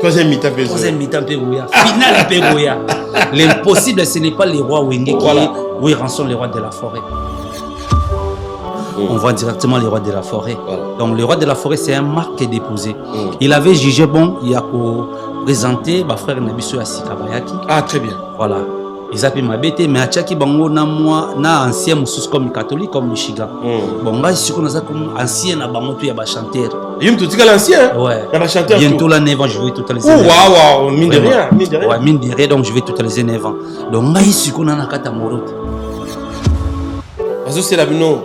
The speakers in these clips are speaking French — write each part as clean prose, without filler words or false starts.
Troisième mi-temps, finale, l'impossible, ce n'est pas les rois Wenge qui rançon les rois de la forêt. On voit directement les rois de la forêt. Donc, le roi de la forêt, c'est un marque déposé. Il avait jugé bon, il a présenté ma frère Nabiso Asikabayaki. Ah, très bien. Voilà. Ils appellent ma bête, mais à Tchaki Bango, na ancien moussous comme catholique, comme Michigan. Bon, là, je suis comme ancien à Bango, il y a un chanteur. Il y a l'ancien. Ouais. Il y a un chanteur. Bientôt là, 9 ans, je vais totaliser. Waouh, mine de rien. Ouais, mine de rien, donc je vais totaliser 9 ans. Donc, là, je suis comme un Katamoro. Parce que c'est la bino.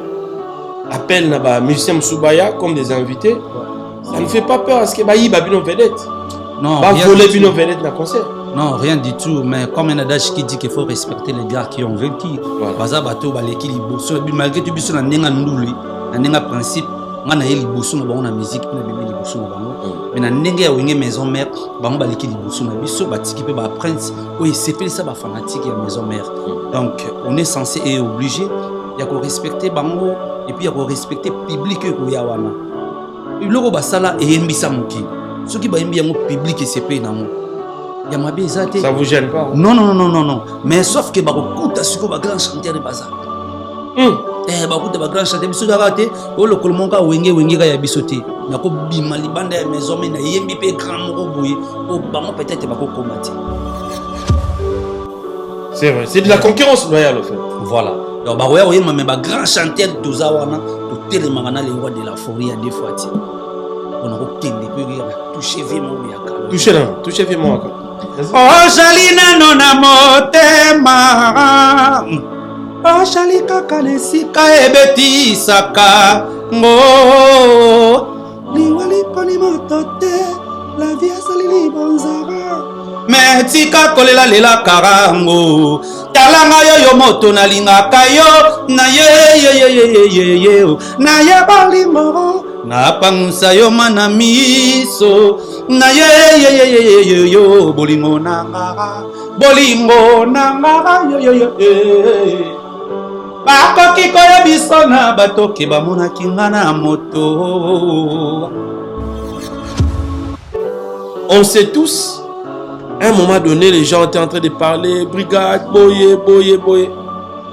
Appelle Naba musicien Msoubaya comme des invités. Ça ne fait pas peur à ce que Bayi Babino vedette. Non, va voler Bino vedette dans le concert. Non, rien du tout. Mais comme un adage qui dit qu'il faut respecter les gars qui ont vécu. Baza bateau baleki liboso. Malgré tout, biso na nenga ndouli, na nenga principe. On a eu liboso na bango na musique, na bébé liboso na bango. Mais na nenga ya wenge maison mère, bango baleki liboso na biso batiki pe ba prince. Oui, c'est fait ça ba fanatique ya maison mère. Donc, on est censé et obligé. Il y a qu'on respecter bango et puis il y a qu'on respecter public que ya wana. Loko basala et embisa muki. Ce qui ba embi yango public et c'est payé nango. Ya mabe ezate. Ça vous gêne pas? Non. Mais sauf que ba kokuta siko ba grand chanteur baza. Ba kokuta ba grand chanteur biso darate o le kolmonga wenge ga ya bisote. Na ko bima libanda ya maison mais na yembi pe grand moko boye o bango peut-être ba ko combattre. C'est vrai, c'est de la concurrence loyale au fait. Voilà. Donc, bah, mais grand chanteur de Zawana, tout télémana les rois de la forêt à deux fois. On a touché vivement. Touché vivement. Oh, Jalina non amotema. Oh, Jalika kanesika ebeti saka. Oh, liwali poni motote, la vie salili bonzara. Mais tika kolela lela karango talanga yo moto na lingaka yo na ye na ye balimo na pangusa yo mana miso na ye bolingo nanga yo bakoki koya biso na batoke bamona kingana moto. On sait tous. À un moment donné, les gens étaient en train de parler Brigade, Boye.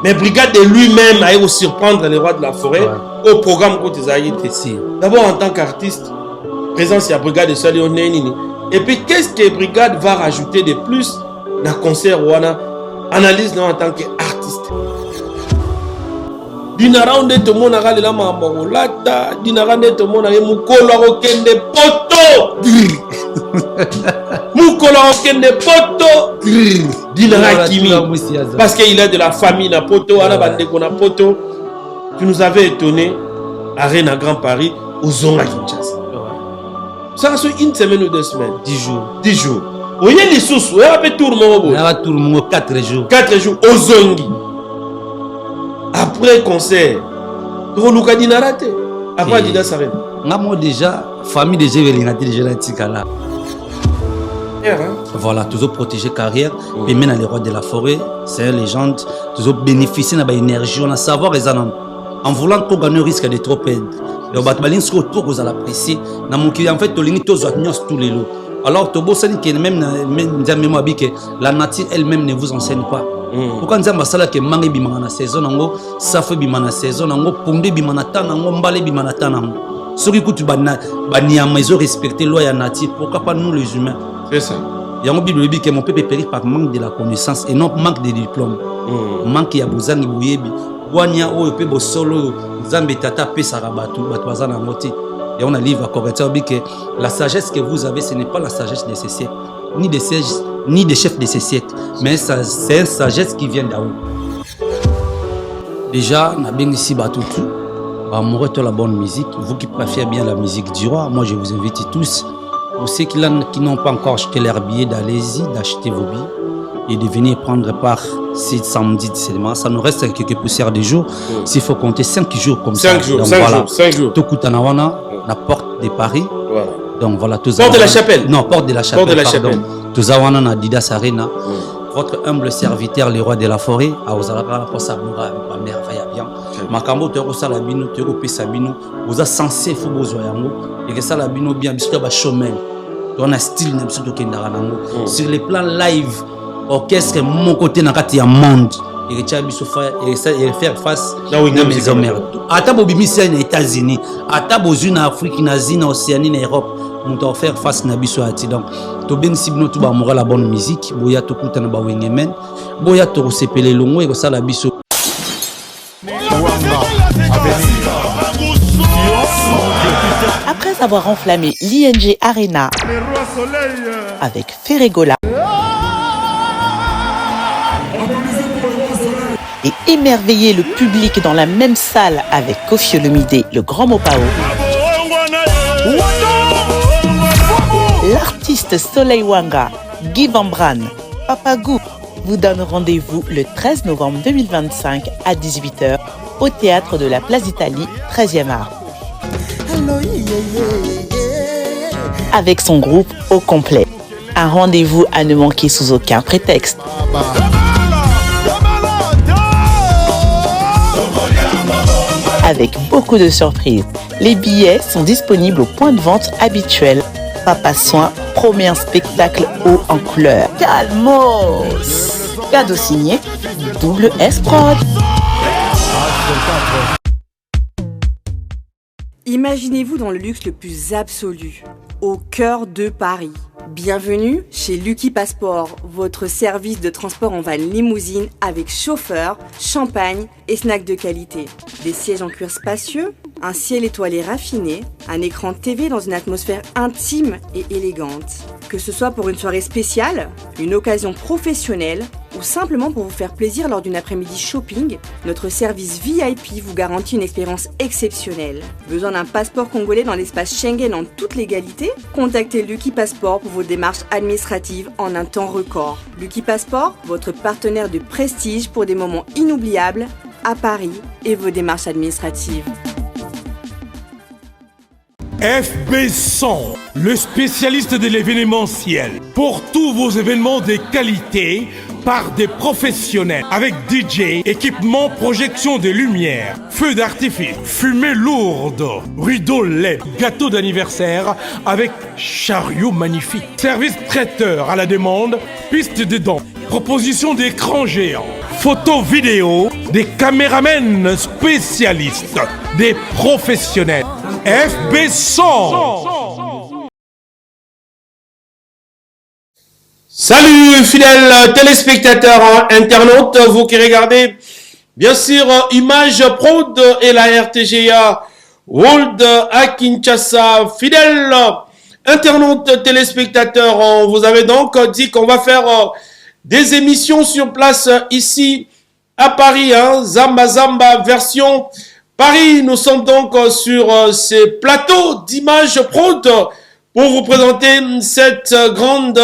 Mais Brigade de lui-même a eu surprendre les rois de la forêt au programme côté Zahïté. D'abord, en tant qu'artiste, présence à Brigade de Salio Nenini. Et puis, qu'est-ce que Brigade va rajouter de plus dans le concert Wana? Analyse en tant qu'artiste. Dinara onde to mona gale la mambo lata, dinara onde to mona ye mukolo akokende poto. Mukolo akokende poto. Dinara kimi parce qu'il est de la famille na poto, ana bandeko na poto. Tu nous avais étonné à Rennes à Grand Paris aux Zonga Kinshasa. Ça c'est une semaine ou 2 semaines, 10 jours. Oye les sous, on a fait tout le monde. On a tout le monde 4 jours. 4 jours aux Zongi. Après concert, Roluka Dinarate. Après Adidas Arena. Moi déjà, famille déjà Velinati déjà la Tikala. Voilà, toujours protéger carrière. Et maintenant les rois de la forêt, c'est une légende. Toujours bénéficier de l'énergie, on a savoir et en voulant trop gagner, risque de trop perdre. Le batbalin ce autour vous allez apprécier. Dans mon client en fait, tu l'as tous les lots. Alors Tobo Sani qui est même la nature elle-même ne vous enseigne pas. Pourquoi nous avons que mangue bimana saison nango, safe bimana saison nango, ponde bimana tanango, mbale bimana tanango. Ceux qui écoutent baniama ils ont respecté loi et nature. Pourquoi pas nous les humains? C'est ça. Il y a un Bible que mon peuple périt par manque de la connaissance et non manque de diplôme. Manque ya bozangi buyebi. Wanya o pe bo solo zambe tata pe sarabatu batwazana moti. Et on a un livre à correcteur que la sagesse que vous avez, ce n'est pas la sagesse de ces siècles, ni des chefs de ces siècles, mais c'est une sagesse qui vient d'en haut. Déjà, on a bien ici Batoutou, amoureux de la bonne musique. Vous qui préférez bien la musique du roi, moi je vous invite tous. Pour ceux qui n'ont pas encore acheté leur billet, d'allez-y, d'acheter vos billets et de venir prendre part ce samedi 17 mars. Ça nous reste quelques poussières de jours. S'il faut compter 5 jours comme 5 ça. Jours, donc, 5 voilà. jours, 5 jours. Tokutanawana, la porte de Paris. Voilà. Donc voilà, Porte de la Chapelle. Non, porte de la Chapelle. Porte de la Chapelle. Tozawana na Adidas Arena. Votre humble serviteur, les rois de la forêt, à Ozalaka, pour sa mère, bien. Makambo, tu as Salabino, tu as Pesabino, vous avez censé Fobozoyango, et que Salabino bien, biscuit à Chomel. on a style n'importe qui sur les plans live orchestre mon côté na kati ya monde et retient biso et faire face na mes hommes ata bobimisi na États-Unis ata bozu na Afrique na Asie na Océanie na Europe on doit faire face na biso ati donc to ben sibno to ba moral la bonne musique boya to kuta na ba wengemen boya to sepele longo e ko sala biso. Après avoir enflammé l'ING Arena avec Ferregola et émerveillé le public dans la même salle avec Koffi Olomide, le Grand Mopao, l'artiste Soleil Wanga, Guy Van Bran, Papa Gou vous donne rendez-vous le 13 novembre 2025 à 18h au théâtre de la Place d'Italie, 13e art. Avec son groupe au complet. Un rendez-vous à ne manquer sous aucun prétexte. Avec beaucoup de surprises. Les billets sont disponibles au point de vente habituel. Papa Soin promet un spectacle haut en couleur. Calmos! Cadeau signé Double S Prod. Imaginez-vous dans le luxe le plus absolu, au cœur de Paris. Bienvenue chez Lucky Passport, votre service de transport en van limousine avec chauffeur, champagne et snacks de qualité. Des sièges en cuir spacieux, un ciel étoilé raffiné, un écran TV dans une atmosphère intime et élégante. Que ce soit pour une soirée spéciale, une occasion professionnelle ou simplement pour vous faire plaisir lors d'une après-midi shopping, notre service VIP vous garantit une expérience exceptionnelle. Besoin d'un passeport congolais dans l'espace Schengen en toute légalité? Contactez Lucky Passport pour vos démarches administratives en un temps record. Lucky Passport, votre partenaire de prestige pour des moments inoubliables à Paris et vos démarches administratives. FB100, le spécialiste de l'événementiel. Pour tous vos événements de qualité, par des professionnels. Avec DJ, équipement, projection de lumière, feux d'artifice, fumée lourde, rideaux LED, gâteau d'anniversaire avec chariot magnifique. Service traiteur à la demande, piste de danse, proposition d'écran géant, photo vidéo, des caméramens spécialistes, des professionnels. FB100. Salut fidèles téléspectateurs, internautes, vous qui regardez bien sûr Image Prod et la RTGA World à Kinshasa. Fidèles internautes, téléspectateurs, on vous avait donc dit qu'on va faire des émissions sur place ici à Paris, hein, Zamba Zamba version Paris. Nous sommes donc sur ces plateaux d'Image Prod pour vous présenter cette grande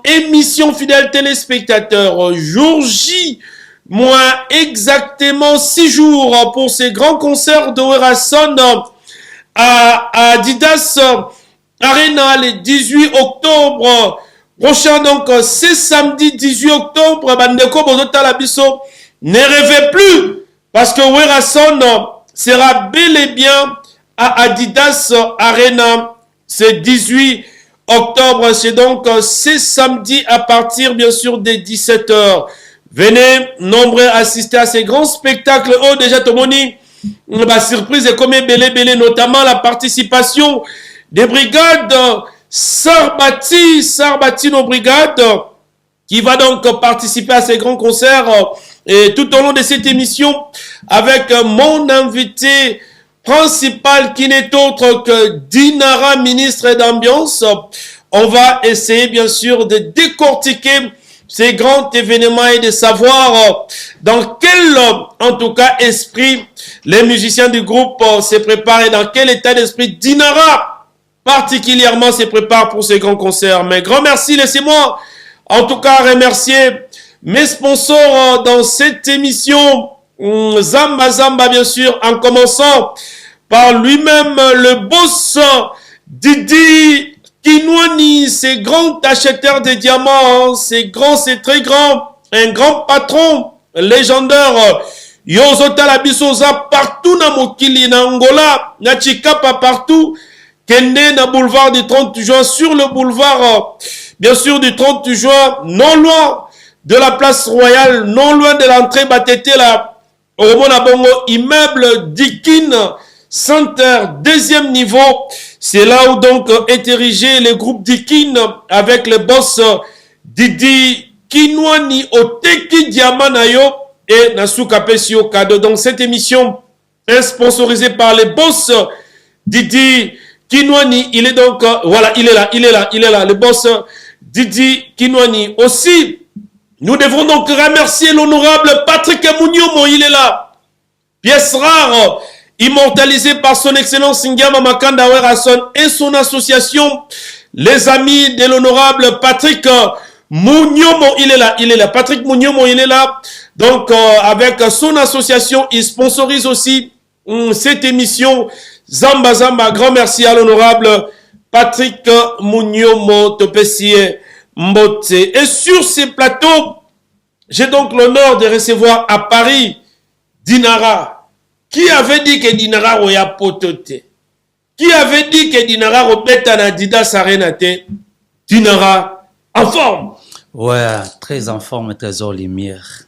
émission, fidèles téléspectateurs. Jour J, moins exactement 6 jours pour ces grands concerts de Werason à Adidas Arena le 18 octobre prochain. Donc c'est samedi 18 octobre. Bandeko Bozota Biso, ne rêvez plus parce que Werason sera bel et bien à Adidas Arena. C'est 18 octobre, c'est donc ce samedi à partir bien sûr des 17h. Venez nombreux assister à ces grands spectacles. Oh déjà Tomoni, la surprise est comme belé, notamment la participation des brigades Sarbati nos brigades qui va donc participer à ces grands concerts et tout au long de cette émission avec mon invité principal qui n'est autre que Dinara, ministre d'Ambiance. On va essayer bien sûr de décortiquer ces grands événements et de savoir dans quel, en tout cas, esprit les musiciens du groupe se préparent et dans quel état d'esprit Dinara particulièrement se prépare pour ces grands concerts. Mais grand merci, laissez-moi en tout cas remercier mes sponsors dans cette émission. Zamba Zamba bien sûr, en commençant par lui-même le boss Didi Kinwani, c'est grand acheteur de diamants, c'est grand, c'est très grand, un grand patron légendaire. Yozota la bisoza partout na mokili na Angola, na Chikapa partout, Kende na boulevard du 30 juin, sur le boulevard, bien sûr, du 30 juin, non loin de la place royale, non loin de l'entrée Batete, là, au Bongo, immeuble Dikin Center, deuxième niveau. C'est là où donc est érigé le groupe Dikin avec le boss Didi Kinwani Oteki Diamanayo et Nasuka Pesio Kado. Donc cette émission est sponsorisée par les boss Didi Kinwani. Il est donc, voilà, il est là, le boss Didi Kinwani. Aussi, nous devons donc remercier l'honorable Patrick Mouniomo, il est là. Pièce rare, immortalisée par son excellence Ngama Makanda Werason et son association, les amis de l'honorable Patrick Mouniomo, il est là. Patrick Mouniomo, il est là. Donc, avec son association, il sponsorise aussi cette émission. Zamba Zamba, grand merci à l'honorable Patrick Mouniomo Topessie Mbote. Et sur ces plateaux, j'ai donc l'honneur de recevoir à Paris Dinara. Qui avait dit que Dinara oya potote? Qui avait dit que Dinara robeta na Adidas Arena te? Dinara en forme. Ouais, très en forme, trésor lumière.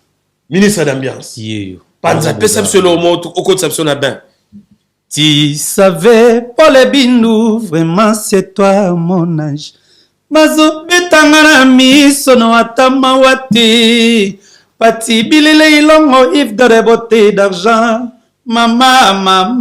Ministre d'ambiance. Yeah. Panza pesa solo mo au côté de na ben. Tu savais, Paul Bindou, vraiment c'est toi mon ange. Mazo betanga na miso no atama wati. Pati bilile ilongo if de beauté d'argent. Mama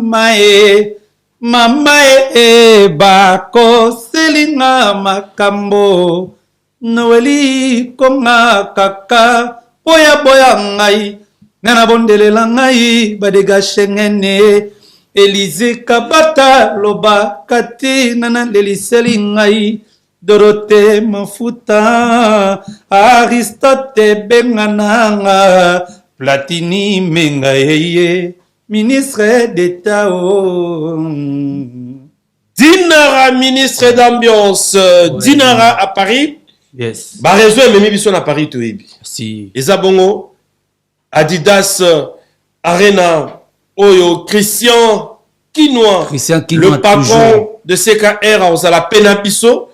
bako selinga makambo. Noeli konga kaka boya ngai. Nana bondelela ngai badega shengene. Élysée Kabata loba kati nana leliseli ngai. Dorothée Mafuta Aristote Bengananga Platini Mengaye ministre d'État. Dinara, ministre d'ambiance. Ouais. Dinara à Paris. Yes. Bah réseau même biso à Paris to ebi. Si. Ezabongo Adidas Arena Oyo Christian Kinois. Le patron toujours de CKR aux la Penapiso.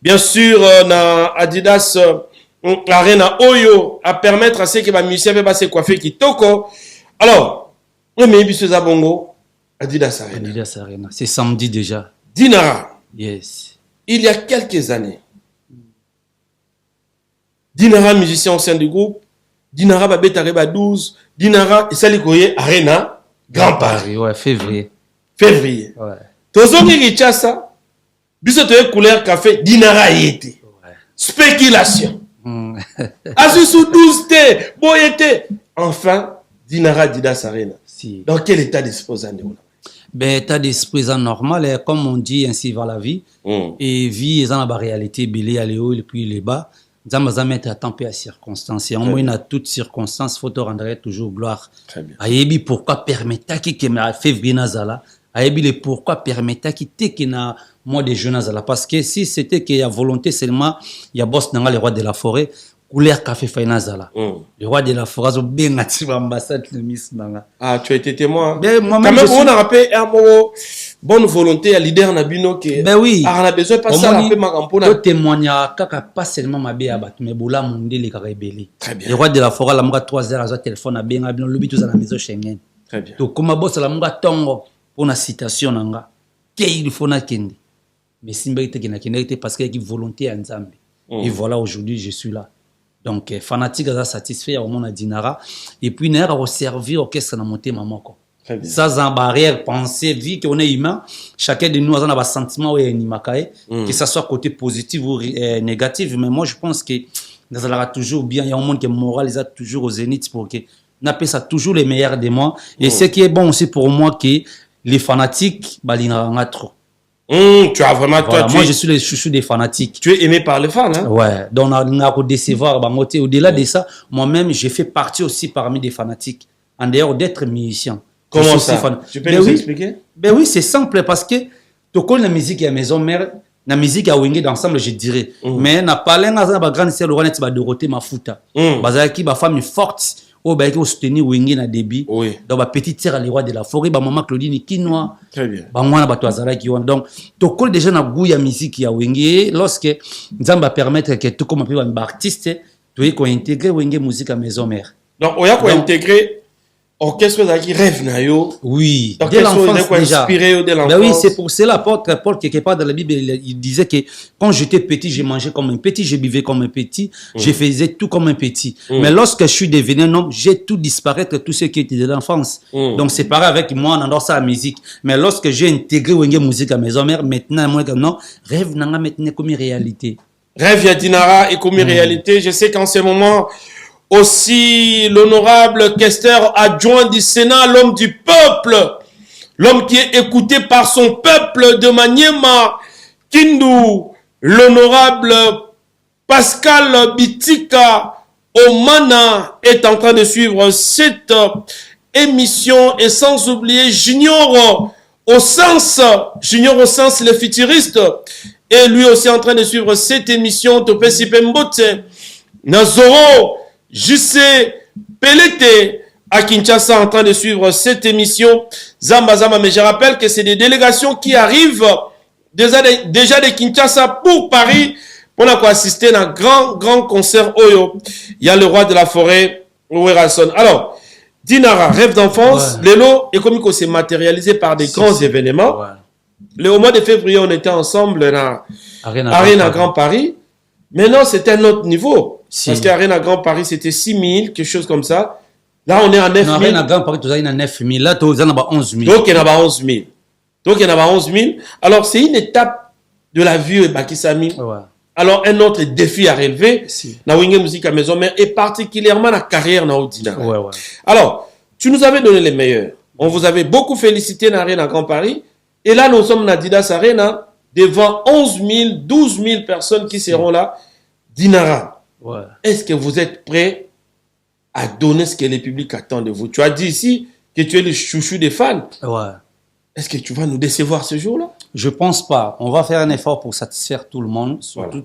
Bien sûr, na Adidas Arena Oyo à permettre à ceux qui va musiciens va se coiffer qui toko. Alors, oui, mais biso Zabongo Adidas Arena. Adidas Arena. C'est samedi déjà. Dinara. Yes. Il y a quelques années. Dinara musicien au sein du groupe. Dinara Babeta 12. Dinara et Salikoye Arena Grand Paris. Ouais, février. Ouais. Tozongi Richasa. Biso te couleur café Dinara yete. Ouais. Spéculation. Asu sous 12 T, boyete. Enfin, Dinara Adidas Arena. Si. Dans quel état d'esprit vous en êtes? Ben, état d'esprit normal, comme on dit, ainsi va la vie. Et vie, dans la réalité, belé à les hauts et puis les bas. Nous avons mettre à temps et à circonstances. Et en moins, à toutes circonstances, il faut te rendre toujours gloire. Très bien. Ayebi, pourquoi permettre qui m'a fait février Nazala? Ayebi, pourquoi permettre qui t'es qui n'a moi des jeunes Nazala? Parce que si c'était qu'il y a volonté seulement, il y a boss dans les rois de la forêt. Couleur café Nazala. Le roi de la forêt, bien actif ambassade le Miss Nanga. Ah, tu as été témoin. Ben, moi-même, on a rappelé un mot bonne volonté à leader Nabino qui. Ben oui. Ah, on a besoin de passer à la paix Magampona. Le témoignage, pas seulement ma béabat, mais boula monde les carabélés. Très bien. Le roi de la forêt, la monga 3 heures à son téléphone, à bien, à bien, le but à la maison Schengen. Très bien. Donc, comme ma boss, la monga tongo, pour la citation, nanga, qu'il faut na kendi. Mais si m'béité qui n'a kendi, parce qu'il y a une volonté à Nzambe. Et voilà, aujourd'hui, je suis là. Donc, fanatique à satisfait au monde à Dinara. Et puis, il y a servi au orchestre dans monter maman. Ça, en barrière, penser, vie qu'on est humain. Chacun de nous a un sentiment que ça soit côté positif ou négatif. Mais moi, je pense que ça sera toujours bien. Il y a un monde qui est moral, ils ont toujours au zénith pour que on appelle ça toujours les meilleurs de moi. Et ce qui est bon aussi pour moi, que les fanatiques, bah, ils n'ont trop. Tu as vraiment voilà, moi je suis le chouchou des fanatiques. Tu es aimé par les fans, hein? Ouais, donc on a décevoir. Au-delà de ça, moi-même, j'ai fait partie aussi parmi des fanatiques. En dehors d'être musicien. Comment ça? Tu peux nous expliquer? Ben oui, c'est simple parce que tu connais la musique à maison mère, la musique à Wingé d'ensemble, je dirais. Mais n'a pas l'un à la grande sœur Laurent Dorothée Mafuta. Bazaki, ma femme est forte. oh bah qui soutenir Wenge na débit Oui. donc ba petite sœur les rois de la forêt ba maman Claudine Kinoa Très bien. ba mwana bato azala ki wana donc to kol déjà na goût ya musique ya Wenge lorsque nzamba permettre que tout comme ba artiste tu ko intégrer Wenge musique à maison mère Donc on y a quoi intégrer orchestre qui rêve na yo. oui Donc dès l'enfance déjà inspiré dès l'enfance. Ben oui, c'est pour cela Paul quelque part dans la Bible il disait que quand j'étais petit je mangeais comme un petit, je vivais comme un petit, je faisais tout comme un petit. Mais lorsque je suis devenu un homme, j'ai tout disparaître tout ce qui était de l'enfance. Donc c'est pareil avec moi on adore ça la musique. Mais lorsque j'ai intégré Wenge musique à maison mère maintenant moi non rêve nanga maintenant comme une réalité. Rêve ya Dinara et comme réalité, je sais qu'en ce moment aussi l'honorable questeur adjoint du Sénat, l'homme du peuple, l'homme qui est écouté par son peuple de Maniema, Kindu, l'honorable Pascal Bitika Omana est en train de suivre cette émission et sans oublier Junior au sens le futuriste est lui aussi en train de suivre cette émission Topesi Pembote Nazoro JC Pelete à Kinshasa en train de suivre cette émission Zamba Zamba, mais je rappelle que c'est des délégations qui arrivent déjà de Kinshasa pour Paris pour assister à un grand concert Oyo. Il y a le roi de la forêt Ouerason. Alors Dinara, rêve d'enfance, Lelo et comme il s'est matérialisé par des grands événements. Au mois de février, on était ensemble à Arena Grand Paris. Maintenant, c'est un autre niveau. Parce qu'Arena Grand Paris, c'était 6 000, quelque chose comme ça. Là, on est à 9 000. Arena Grand Paris, tu as 9 000. Là, tu as 11 000. Donc, il y en a 11 000. Alors, c'est une étape de la vie Bakisami. Alors, un autre défi à relever, na Wenge Musique à Maison Mère, et particulièrement la carrière na Odina. Alors, tu nous avais donné les meilleurs. On vous avait beaucoup félicité dans Arena Grand Paris. Et là, nous sommes dans Didas Arena, devant 11 000, 12 000 personnes qui seront là. Dinara, est-ce que vous êtes prêts à donner ce que le public attend de vous? Tu as dit ici que tu es le chouchou des fans. Est-ce que tu vas nous décevoir ce jour-là? Je pense pas. On va faire un effort pour satisfaire tout le monde, surtout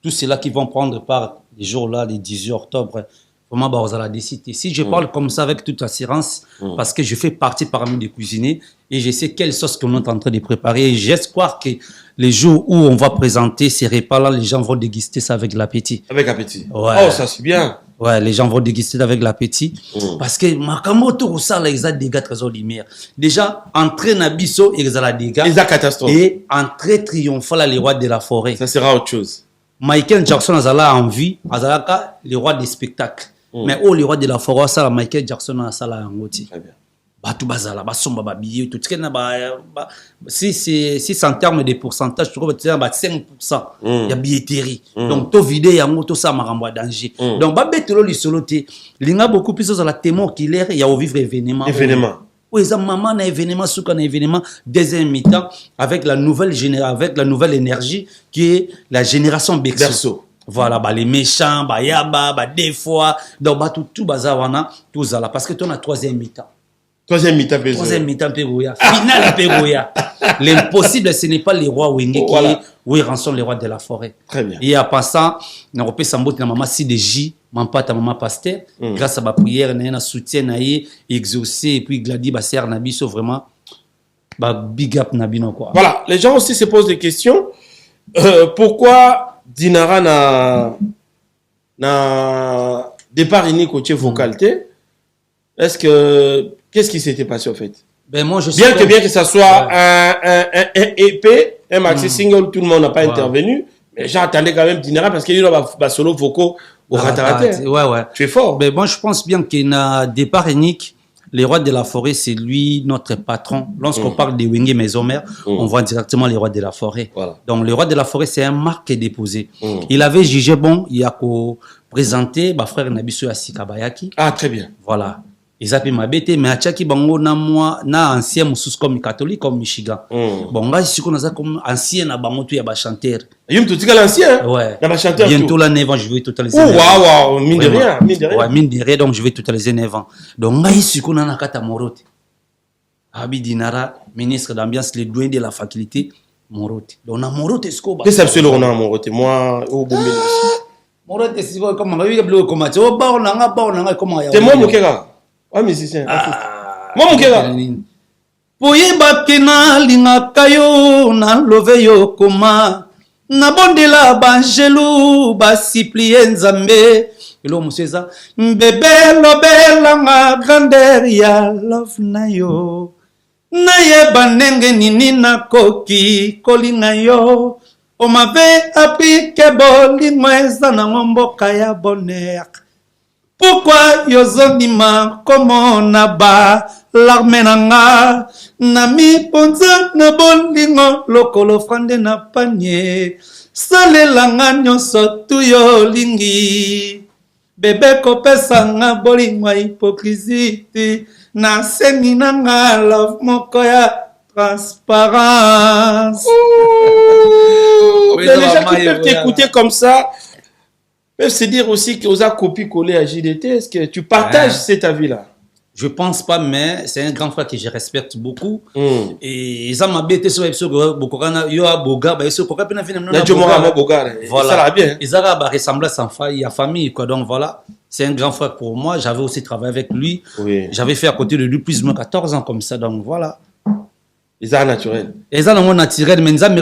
tous ceux-là qui vont prendre part les jours-là, les 18 octobre. Vraiment, bah, on a décidé. Si je parle comme ça avec toute assurance, parce que je fais partie parmi les cuisiniers et je sais quelle sauce qu'on est en train de préparer. Et j'espère que les jours où on va présenter ces repas-là, les gens vont déguster ça avec l'appétit. Avec appétit. Ouais. Oh, ça c'est bien. Ouais, les gens vont déguster avec l'appétit. Parce que Makamoto, ça, là, ils ont des gars très lumière. Déjà, entrée Nabiso, ils ont des gars. Ils ont catastrophe. Et entrée triomphale, les rois de la forêt. Ça sera autre chose. Michael Jackson a là en vie, a les rois des spectacles. Mais oh, les rois de la forêt, ça, Michael Jackson a ça là en oti. Très bien. Batou bazala, basomba babiye, tout ce si c'est en termes de pourcentage, je trouve que c'est 5%. Il y a billetterie. Donc, tout vidé, il y a un auto, ça m'a danger. Donc, babetelo li soloté. Linga beaucoup plus sur la témoin qu'il est, il y a au vivre événement. Oui, ça maman na événement, souka na événement, deuxième mi-temps, avec la nouvelle énergie qui est la génération Berceau. Voilà, bah les méchants, bah yaba, bah des fois, donc bah tout bazawana, tout ça là, parce que tu as troisième mi-temps. Troisième mi-temps, Pégoya. Finale, Pégoya. L'impossible, ce n'est pas les rois Wenge qui rançonnent les rois de la forêt. Très bien. Et à passant, on repère Sambote, na maman CDJ, maman pata, maman pasteur, grâce à ma prière, na soutien, na exaucé, et puis Gladi, ba serre, nabiso, vraiment, bah big up, nabino, quoi. Voilà, les gens aussi se posent des questions. Pourquoi Dinara n'a départ unique au chef vocalité? Qu'est-ce qui s'était passé au fait? Ben moi, bien que ça soit un EP, un maxi single, tout le monde n'a pas intervenu. Mais j'attendais quand même Dinara parce qu'il y a un solo vocaux au rataraté. Ouais. Tu es fort. Ben moi, je pense bien qu'il y a un départ unique. Les rois de la forêt, c'est lui notre patron. Lorsqu'on parle de Wenge Maison Mère, on voit directement les rois de la forêt. Voilà. Donc, les rois de la forêt, c'est un marque qui est déposé. Il avait jugé bon, il a présenté frère Nabiso Asikabayaki. Ah, très bien. Voilà. Ils appellent ma bête, mais à Tchaki Bango, na ancien moussous comme catholique, comme Michigan. Bon, là, je suis comme ancien à Bango, tu y a chanteur. Yum, tu dis l'ancien? Ouais. Il y a chanteur. Bientôt la 9 ans, je vais totaliser. Oh, waouh, mine de rien. Ouais, mine de rien, donc je vais totaliser 9 ans. Donc, là, je suis comme un kata Morote. Abi Dinara, ministre d'ambiance, le douane de la faculté, Morote. Donc, on a Morote, Qu'est-ce que c'est le Morote? Moi, au bout Moro te si comme on a bleu comme tu au bar nanga comment ya. T'es moi mokeka. Ah musicien. Moi mokeka. Poyeba kena linga kayo na love yo koma na bondela banjelu basiplie nzambe elo museza bebe lobela nga grandeur ya love na yo na yeba ndenge nini nakoki kolinga yo on m'avait appris que bolingo eza nango mboka ya bonheur. Pourquoi yozondima komo na ba l'arme nanga na mi ponza na bolingo lokolo frande na panye salelanga nyonso tu yo lingi bebe kopesa nga bolingo hypocrisie na sengi nanga love moko ya transparence. Les gens qui peuvent t'écouter comme ça peuvent se dire aussi que vous avez copié-collé à JDT. Est-ce que tu partages cet avis-là? Je pense pas, mais c'est un grand frère que je respecte beaucoup. Et ça m'a bêté sur l'épisode Bokokana, yo a Boga, bah sur Koka pena finalement. Voilà. Ça va bien. Ils ont ressemblance en famille quoi. Donc voilà, c'est un grand frère pour moi. J'avais aussi travaillé avec lui. Oui. J'avais fait à côté de lui plus de 14 ans comme ça. Donc voilà. Ils ont naturel. Ils ont naturel, mais ils ont mis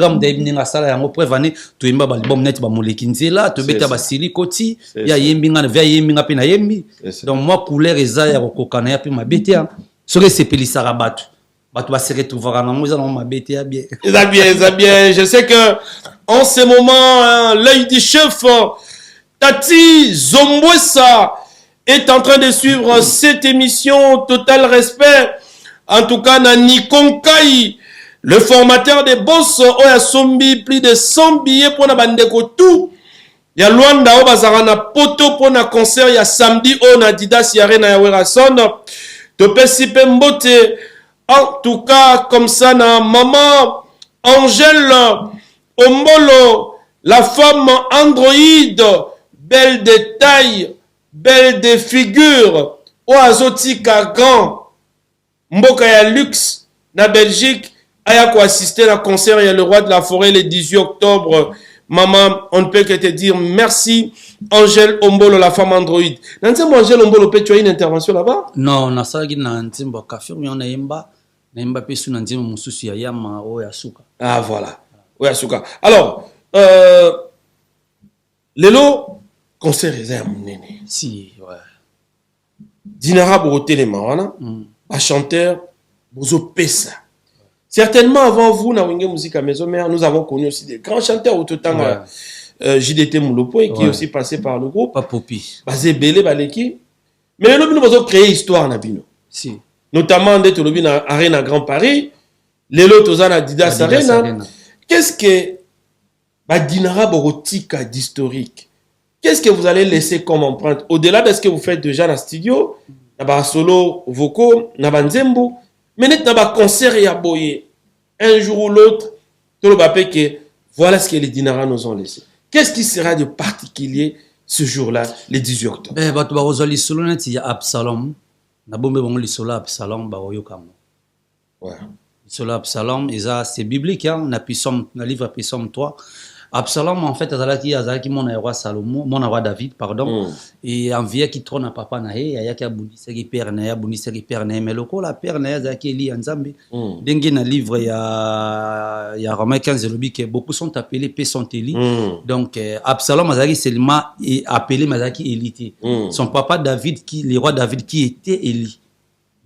des sala yango preuve année. Tu imba balbum net ba moleki là, tu beta ba sili koti. Ya yembinga via yembinga pe na yembi. Donc moi couleur eza ya kokana ya pe ma bete. Sore c'est pelisara batu. Batu ba se retrouver na moi za ma bete ya bien. Ils ont bien. Je sais que en ce moment l'œil du chef Tati Zombwesa est en train de suivre cette émission. Total respect. En tout cas, Nani Konkai, le formateur des boss, Oya Sombi, plus de 100 billets pour na bandeko tout. Il y a Luanda, Obazarana, Poto pour na concert, il y a samedi, on a Didas, Yare, na Yawerason. Tope Sipe Mbote. En tout cas, comme ça, na maman, Angèle, Ombolo, la femme androïde, belle de taille, belle de figure, Oazotika Grand. Mboka ya luxe na Belgique aya ko assister à concert il y a le roi de la forêt le 18 octobre. Maman, on ne peut que te dire merci Angèle Ombolo la femme androïde. Nanze Angèle Ombolo peut tu as une intervention là-bas? Non, na sala gina ntimba kafir mi on yemba pe su na ntimba mususu ya yama o ya suka. Ah voilà. O ya suka. Alors lelo concert eza munene. Si, ouais. Dinara Borotelema wana. À chanteur Bozo Pessa. Certainement avant vous, na Wenge Musique à Maison Mère, nous avons connu aussi des grands chanteurs au total. JDT Moulopo qui est aussi passé par le groupe. Pas Popi. Basé Belé Baleki. Mais le nous avons créé histoire na bino. Si. Notamment d'être le na Arena Grand Paris, les lots aux Adidas Arena. Qu'est-ce que Dinara Borotika d'historique? Qu'est-ce que vous allez laisser comme empreinte au-delà de ce que vous faites déjà dans le studio? Naba solo vocaux, naba nzembo, mais net naba concert ya boye. Un jour ou l'autre, tout le bapé que voilà ce que les Dinara nous ont laissé. Qu'est-ce qui sera de particulier ce jour-là, le 18 octobre? Ben, batu ba ozali solo net ya Absalom. Na bombe bongo li solo Absalom ba oyokango. Ouais. Solo Absalom, c'est biblique, hein, na Psaume, na livre Psaume 3. Absalom, en fait, azalaki mon roi Salomon, mon roi David, pardon, et envié qui trône à papa nae, ayaki abundisaki père nae, abundisaki père nae, mais loko la père nae azalaki Eli Nzambe. Dengue na livre ya Romains 15 lobi que beaucoup sont appelés P sont Eli. Donc Absalom azalaki seulement appelé mazaki Eli. Son papa David le roi David qui était Eli.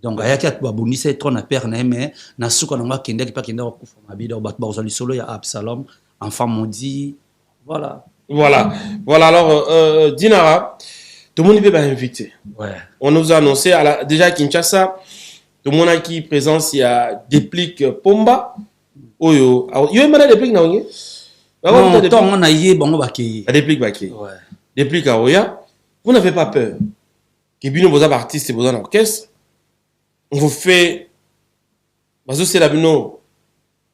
Donc ayaki abundisaki trône à père nae, mais na suka nanga kende ki pa kende ko kufa mabida bat bazali solo ya Absalom. Enfant maudit, voilà. Voilà. Alors, Dinara, tout le monde peut inviter. Ouais. On nous a annoncé déjà à Kinshasa, tout le monde a qui présence, il y a Déplique Pomba. Oyo. Il y a une Déplique, non? Non, on a yé, bon, on va qui. Déplique Baki. Ouais. Déplique Aoya. Vous n'avez pas peur. Que bien vous avez artistes et vous avez orchestre. On vous fait. C'est la bino.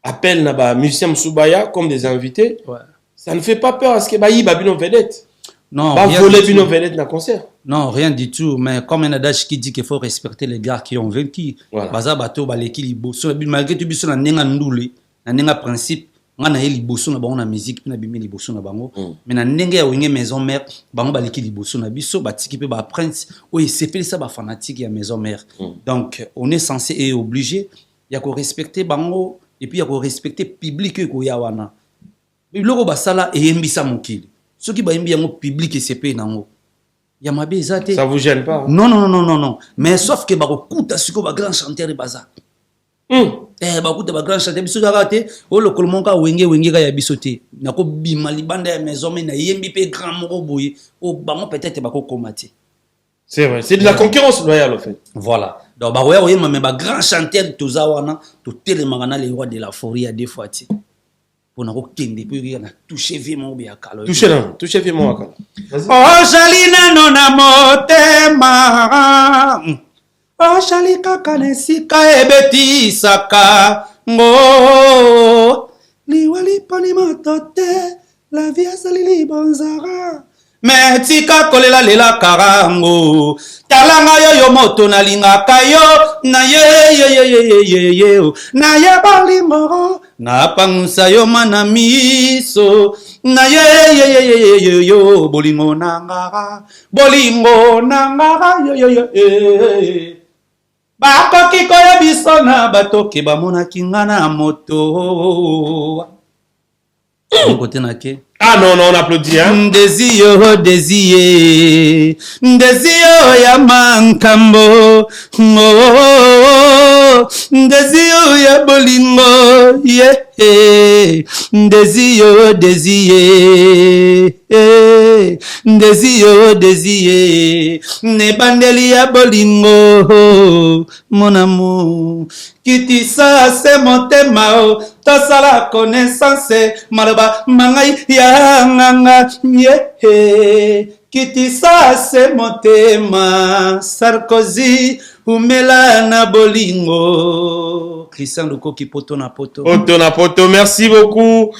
Appelle naba musicien Msoubaya comme des invités. Ouais. Ça ne fait pas peur à ce que bayi babino vedette. Non, pas voler bino vedette dans concert. Non, rien du tout, mais comme un adage qui dit qu'il faut respecter les gars qui ont vaincu. Baza bato baleki libo. Malgré tout biso na nenga ndule, na nenga principe, nga na ye liboso na bango na musique pe na bimi liboso na bango mais na ndenge ya wenge maison mère bango baleki liboso na biso batiki pe ba prince oyo esepelisa ba fanatique ya maison mère donc on est censé et obligé ya ko respecter bango et puis ya ko respecter public ko ya wana biloko basala eyembisa mokili soki bayembi yango public esepe nango ya mabe ezate ça vous gêne pas hein? Non mais sauf que bakokuta siko ba grand chanteur baza bakuta ba grand chanteur biso kaka o lokolo monka wenge ka ya biso te nako bima libanda ya maison mais na yembi pe grand moko boye o bango peut-être bakokoma te. C'est vrai, c'est de la concurrence loyale en fait. Voilà. Donc baroya oyema mais ba grand chanteur toza wana to telemaka na les rois de la forêt à deux fois ti. Pour na ko kende pe na toucher vivement bien kalo. Toucher vivement kalo. Oh Jalina non amotema. Oh Jalika kanesika ebeti saka ngo liwali pani matote la vie salili bonzara mais tika kolela lela karango talanga yo moto nalingaka yo na ye na ye balimo na pangusa yo mana miso na ye bolingo nanga yo bakoki koya biso na batoke bamonaki nga na moto côté nake. Ah non, on applaudit, hein. Désio ya mankambo. Désio ya bolingo. Yeah. Désio. Ne bandeli ya bolingo. Mon amour. Kitisa se motema. Tosala connaissance. Maloba mangai ya nganga. Yeah. Kitisa se motema. Sarkozy. Umela na bolingo. Christian Lukoki poto na poto. Merci beaucoup.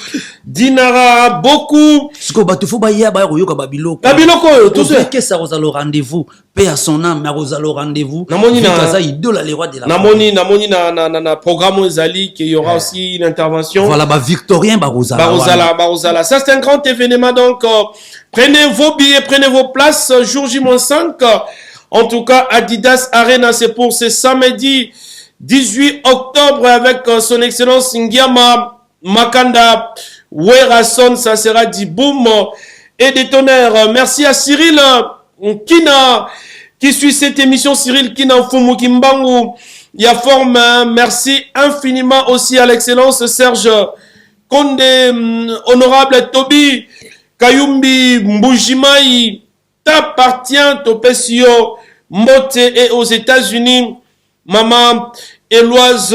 Dinara, beaucoup. Siko batufo ba ya ba yoka babiloko. Babiloko tout ce que ça rosa le rendez-vous. Paix à son âme, mais rosa le rendez-vous. Namoni na kaza idole les rois de la. Namoni na programme Zali qu'il y aura aussi une intervention. Voilà ba Victorien Barozala. Ça c'est un grand événement donc prenez vos billets, prenez vos places jour J-5. En tout cas, Adidas Arena, c'est pour ce samedi 18 octobre avec son excellence Ngiama Makanda Werason. Ça sera du boom et des tonnerres. Merci à Cyril Kina qui suit cette émission. Cyril Kina Fumu Kimbangu. Il y a forme. Merci infiniment aussi à l'excellence Serge Konde, honorable Toby Kayumbi Mbujimai. T'appartient au PSIO Mote et aux États-Unis, maman Éloise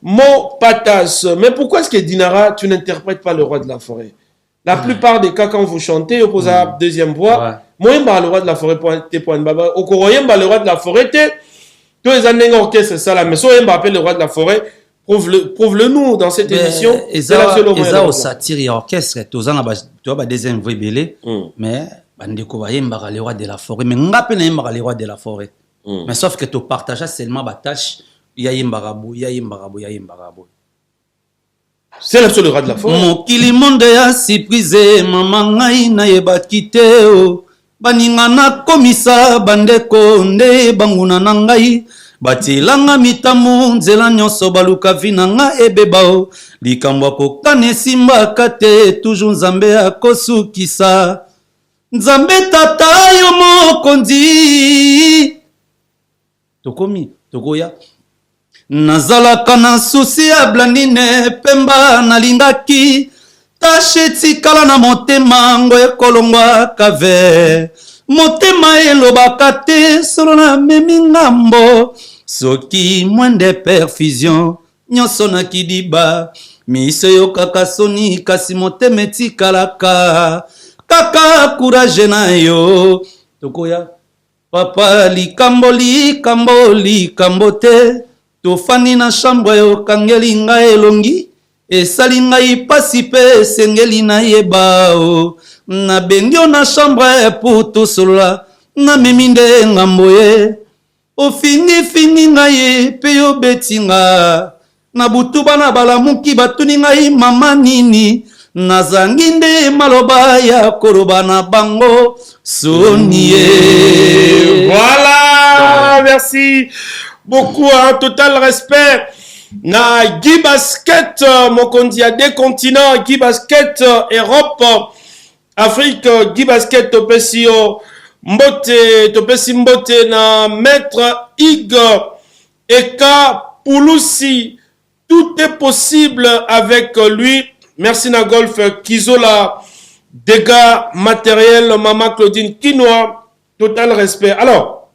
Mopatas. Mais pourquoi est-ce que Dinara, tu n'interprètes pas le roi de la forêt? La plupart des cas, quand vous chantez, vous posez la deuxième voix. Moi, le roi de la forêt, au Coroyemba, le roi de la forêt, tous les années orchestre, c'est ça là. Mais si on appelle le roi de la forêt, prouve-le nous dans cette émission. C'est la seule moyen. Au satire et orchestre, tu as deuxième voix belé, mais bandeko bayemba le roi de la forêt mais ngape na yemba le roi de la forêt mais sauf que tu partages seulement ba tâche ya yemba rabo c'est la seule roi de la forêt mokili monde ya surprise mama ngai na yeba kiteo baninga na komisa bandeko nde banguna na ngai batilanga mitamu nzela nyonso baluka vina nga ebebao likambo kokane simba kate toujours nzambe akosukisa Nzambe tata yo mokonzi tokoya nazalaka na susi ya blandine pemba nalingaki tashe tikala na motema ngo ekolongwa kave motema elobaka te solo na memi ngambo soki mwende perfusion nyonso na kidiba miso yokaka soni kasi motema etikalaka kaka courage na yo tokoya papa likambo te tofani na chambre yo kangeli ngai elongi esali ngai pasi pe esengeli na yebao na bengio na chambre pour tosolola na memi nde ngambo ye ofingi ngai pe yo betinga na butu bana balamuki batuni ngai mama nini nazangi nde maloba ya koloba na bango sonie. Voilà, merci beaucoup, un total respect. Na Guy Basket, mon condi a des continents, Guy Basket, Europe, Afrique, Guy Basket, Topesio, Mbote, Topesi Mbote, na Maître Ig, Eka, Pouloussi, tout est possible avec lui. Merci na Golf, Kizola, dégâts matériels, Maman Claudine Quinoa, total respect. Alors,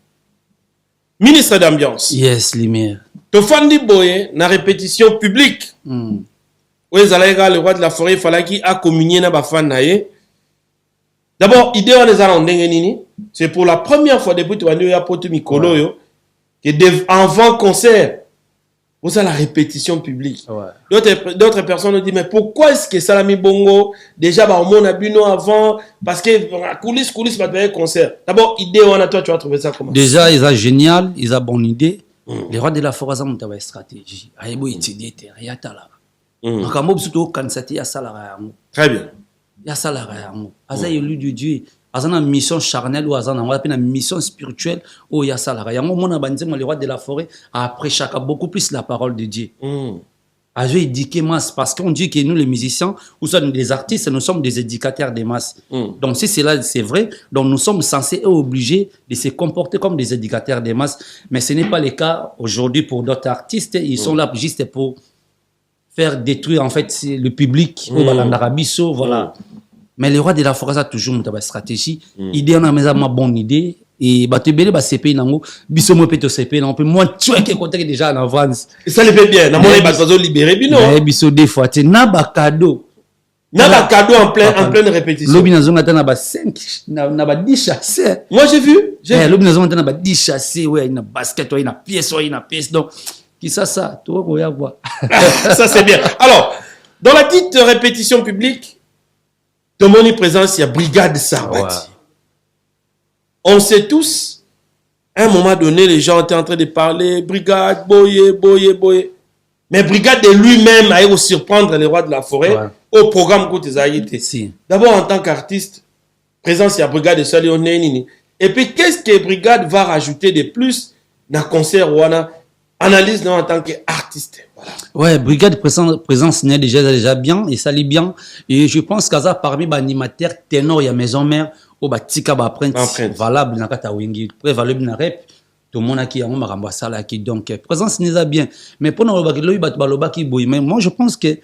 ministre d'Ambiance. Yes, lumière. Tofandi Boye, na répétition publique. Où le roi de la forêt, il fallait qu'il a communié na bafan naye. D'abord, idée on les a nini. C'est pour la première fois depuis que tu as porté Mikolo yo que avant concert, vous avez la répétition publique. D'autres personnes nous disent mais pourquoi est-ce que Salami Bongo déjà bah on a bu nous avant parce que coulisses pas de concert. D'abord, idée on a toi tu vas trouver ça comment? Déjà, ils ont génial, ils ont bonne idée. Les rois de la forêt ont une stratégie. Ils ont étudié terrain, Très bien. Il y a ça là. Il y a élu de Dieu. Il y a une mission charnelle ou une mission spirituelle où il y a ça là. Il y a les rois de la forêt après chaque beaucoup plus la parole de Dieu. Il dit que masse parce qu'on dit que nous les musiciens ou soit des artistes nous sommes des éducateurs des masses. Donc si c'est là c'est vrai, donc nous sommes censés et obligés de se comporter comme des éducateurs des masses, mais ce n'est pas le cas aujourd'hui pour d'autres artistes. Ils sont là juste pour faire détruire en fait le public au Balandarabiso, voilà. Mais les rois de la forêt a toujours une stratégie. Idée on a mis ma bonne idée. Et bah tu belé bah CP nango biso mo peto CP on peut moins tuer que côté déjà en avance et ça le fait bien na mon ba zo libérer bino biso des fois tu na ba cadeau en pleine répétition lobi na zonga na ba 5 na ba 10 chassés. Moi j'ai vu lobi na zonga na ba 10 chassés ouais une basket ouais une pièce donc qui ça tu vois ya quoi. Ça c'est bien. Alors dans la dite répétition publique de mon présence il y a Brigade Sarbati. On sait tous, à un moment donné, les gens étaient en train de parler, Brigade, Boye. Mais Brigade de lui-même a eu surprendre les rois de la forêt au programme que tu as été. D'abord, en tant qu'artiste, présence, il y a Brigade de Salionné. Et puis, qu'est-ce que Brigade va rajouter de plus dans le concert ou analyse en tant qu'artiste? Voilà. Ouais, Brigade présence n'est déjà bien, et ça lit bien. Et je pense qu'à ça, parmi les animateurs ténor, il y a Maison Mère, au batika ba print valable na kata wingi très valable na rep tout le monde qui a maramba sala qui donc présence n'est bien mais pour nous baloba qui boy mais moi je pense que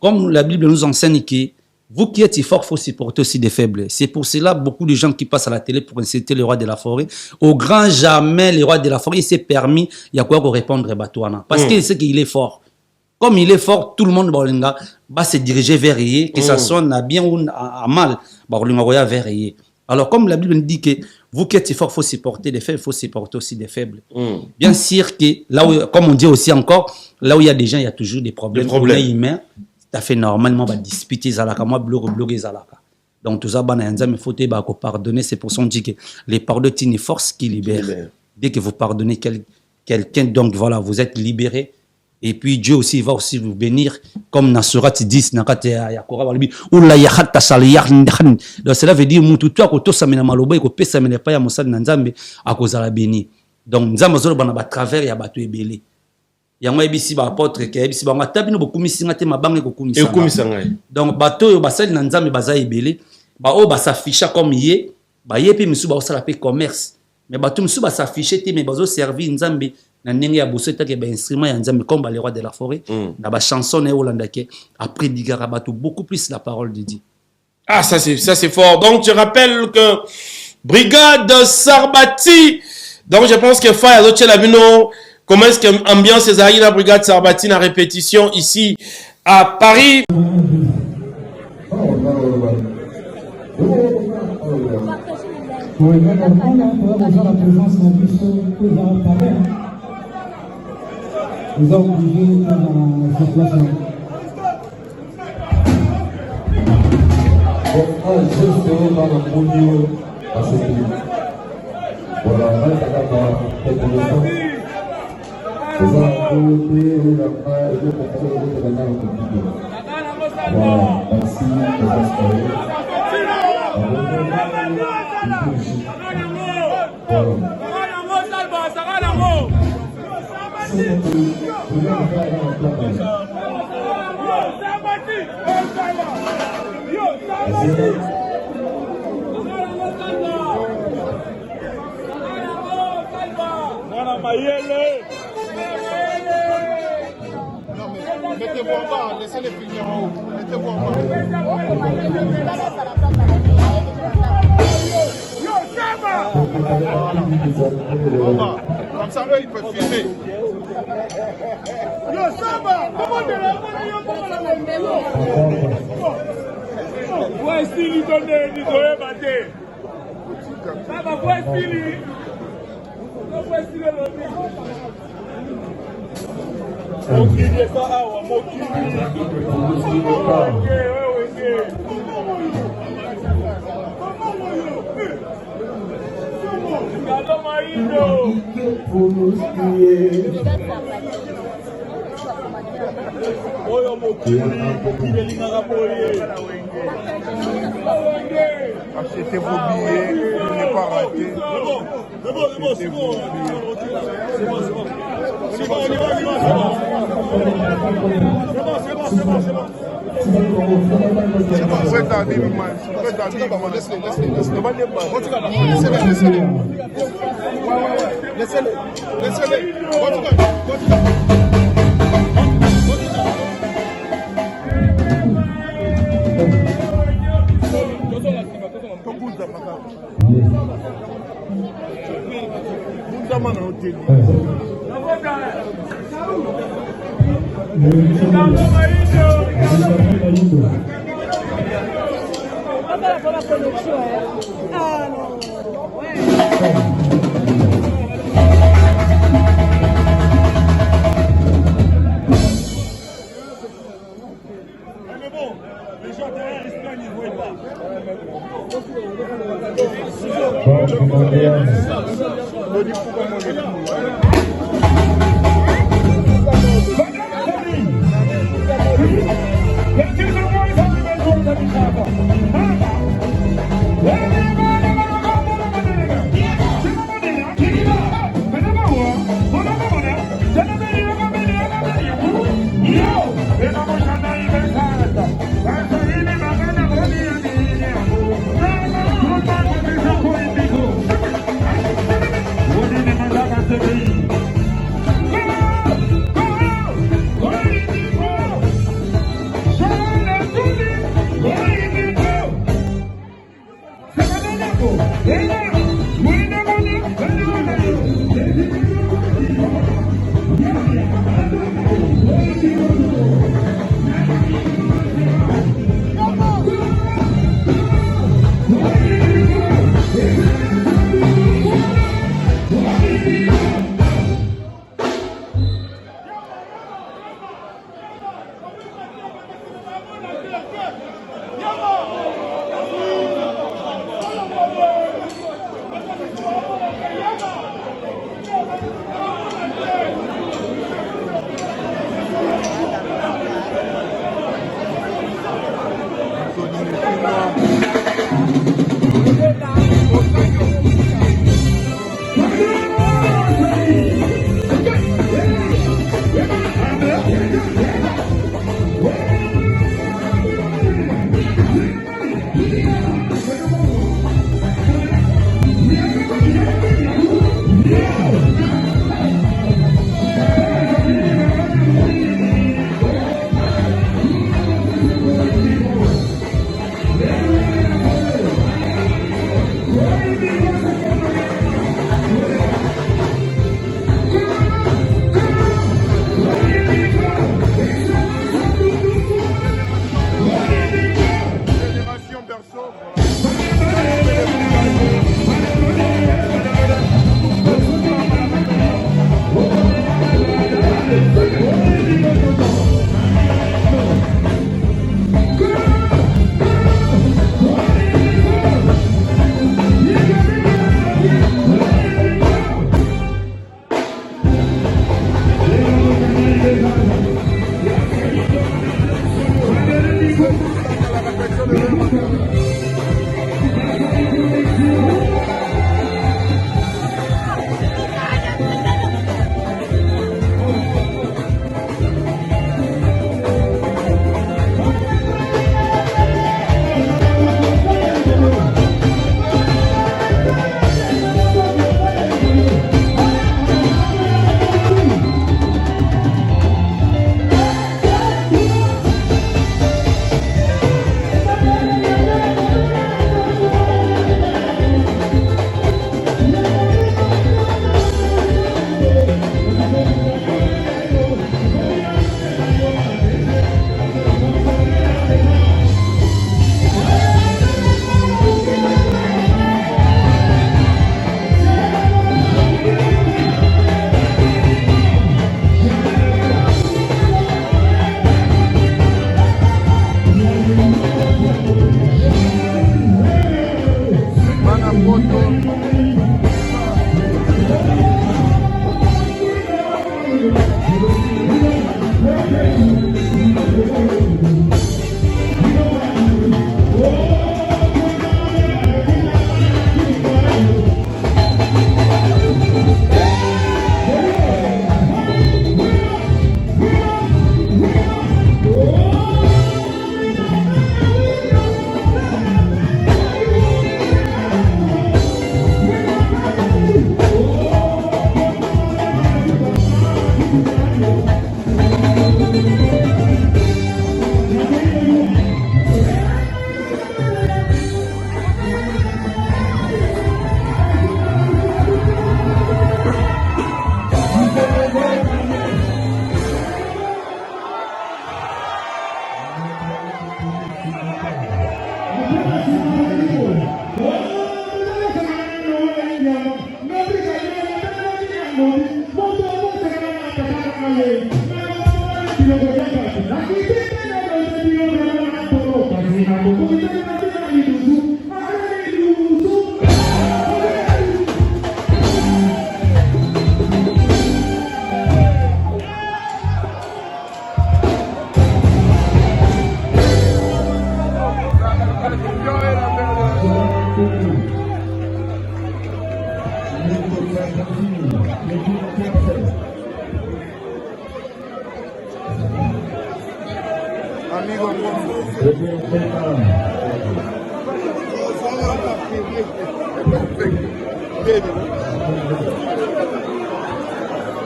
comme la Bible nous enseigne que vous qui êtes fort faut supporter aussi des faibles. C'est pour cela beaucoup de gens qui passent à la télé pour inciter le roi de la forêt au grand jamais le roi de la forêt il s'est permis il y a quoi pour répondre batouana parce qu'il sait qu'il est fort. Comme il est fort, tout le monde va se diriger vers lui, que ça soit bien ou à mal, va vers lui. Alors, comme la Bible dit que vous qui êtes fort, il faut supporter des faibles, il faut supporter aussi des faibles. Bien sûr que, là où, comme on dit aussi encore, là où il y a des gens, il y a toujours des problèmes. Humains, c'est à fait normalement, va disputer Zalaka, moi, bloguer Zalaka. Donc, tout ça, il faut pardonner. C'est pour ça qu'on dit que les pardons, c'est une force qui libère. Dès que vous pardonnez quelqu'un, donc voilà, vous êtes libéré. Et puis Dieu aussi va aussi vous bénir comme dans Surat 10 nakate ya Korah balibi ula ya hatta saliyah donc cela veut dire mutu to ko tosamena maloba ko pesa mena pa ya mosali na nzambe akozala béni donc nzambe zolo bana ba travers ya bato ebele yango ebisi ba apôtre ke ebisi ba ngata bino bokumisi ngate mabange ko kumisa donc bato yo basali na nzambe baza ebele ba o ba s'afficher comme yé ba yepi misu ba osala pe commerce mais bato misu ba s'afficher te mais bazo servir nzambe na ndenge ya boseta ke ba instrument ya nzambe comme les rois de la forêt na ba chanson na Hollanda ke après digara bato beaucoup plus la parole de Dieu. Ah ça c'est fort. Donc je rappelle que Brigade Sarbati, donc je pense que Faya Zoche Labino, comment est-ce que ambiance est la Brigade Sarbati en répétition ici à Paris. Nous avons obligé dans cette place. Je serai dans le premier à ce pays. Voilà, on va quelques instants. Nous avons Mettez-vous en bas, laissez les filles en haut. Mettez-vous en bas. En bas. Comme ça, eux, ils peuvent filmer. Achetez vos billets, ne pas rater. C'est bon, on y va,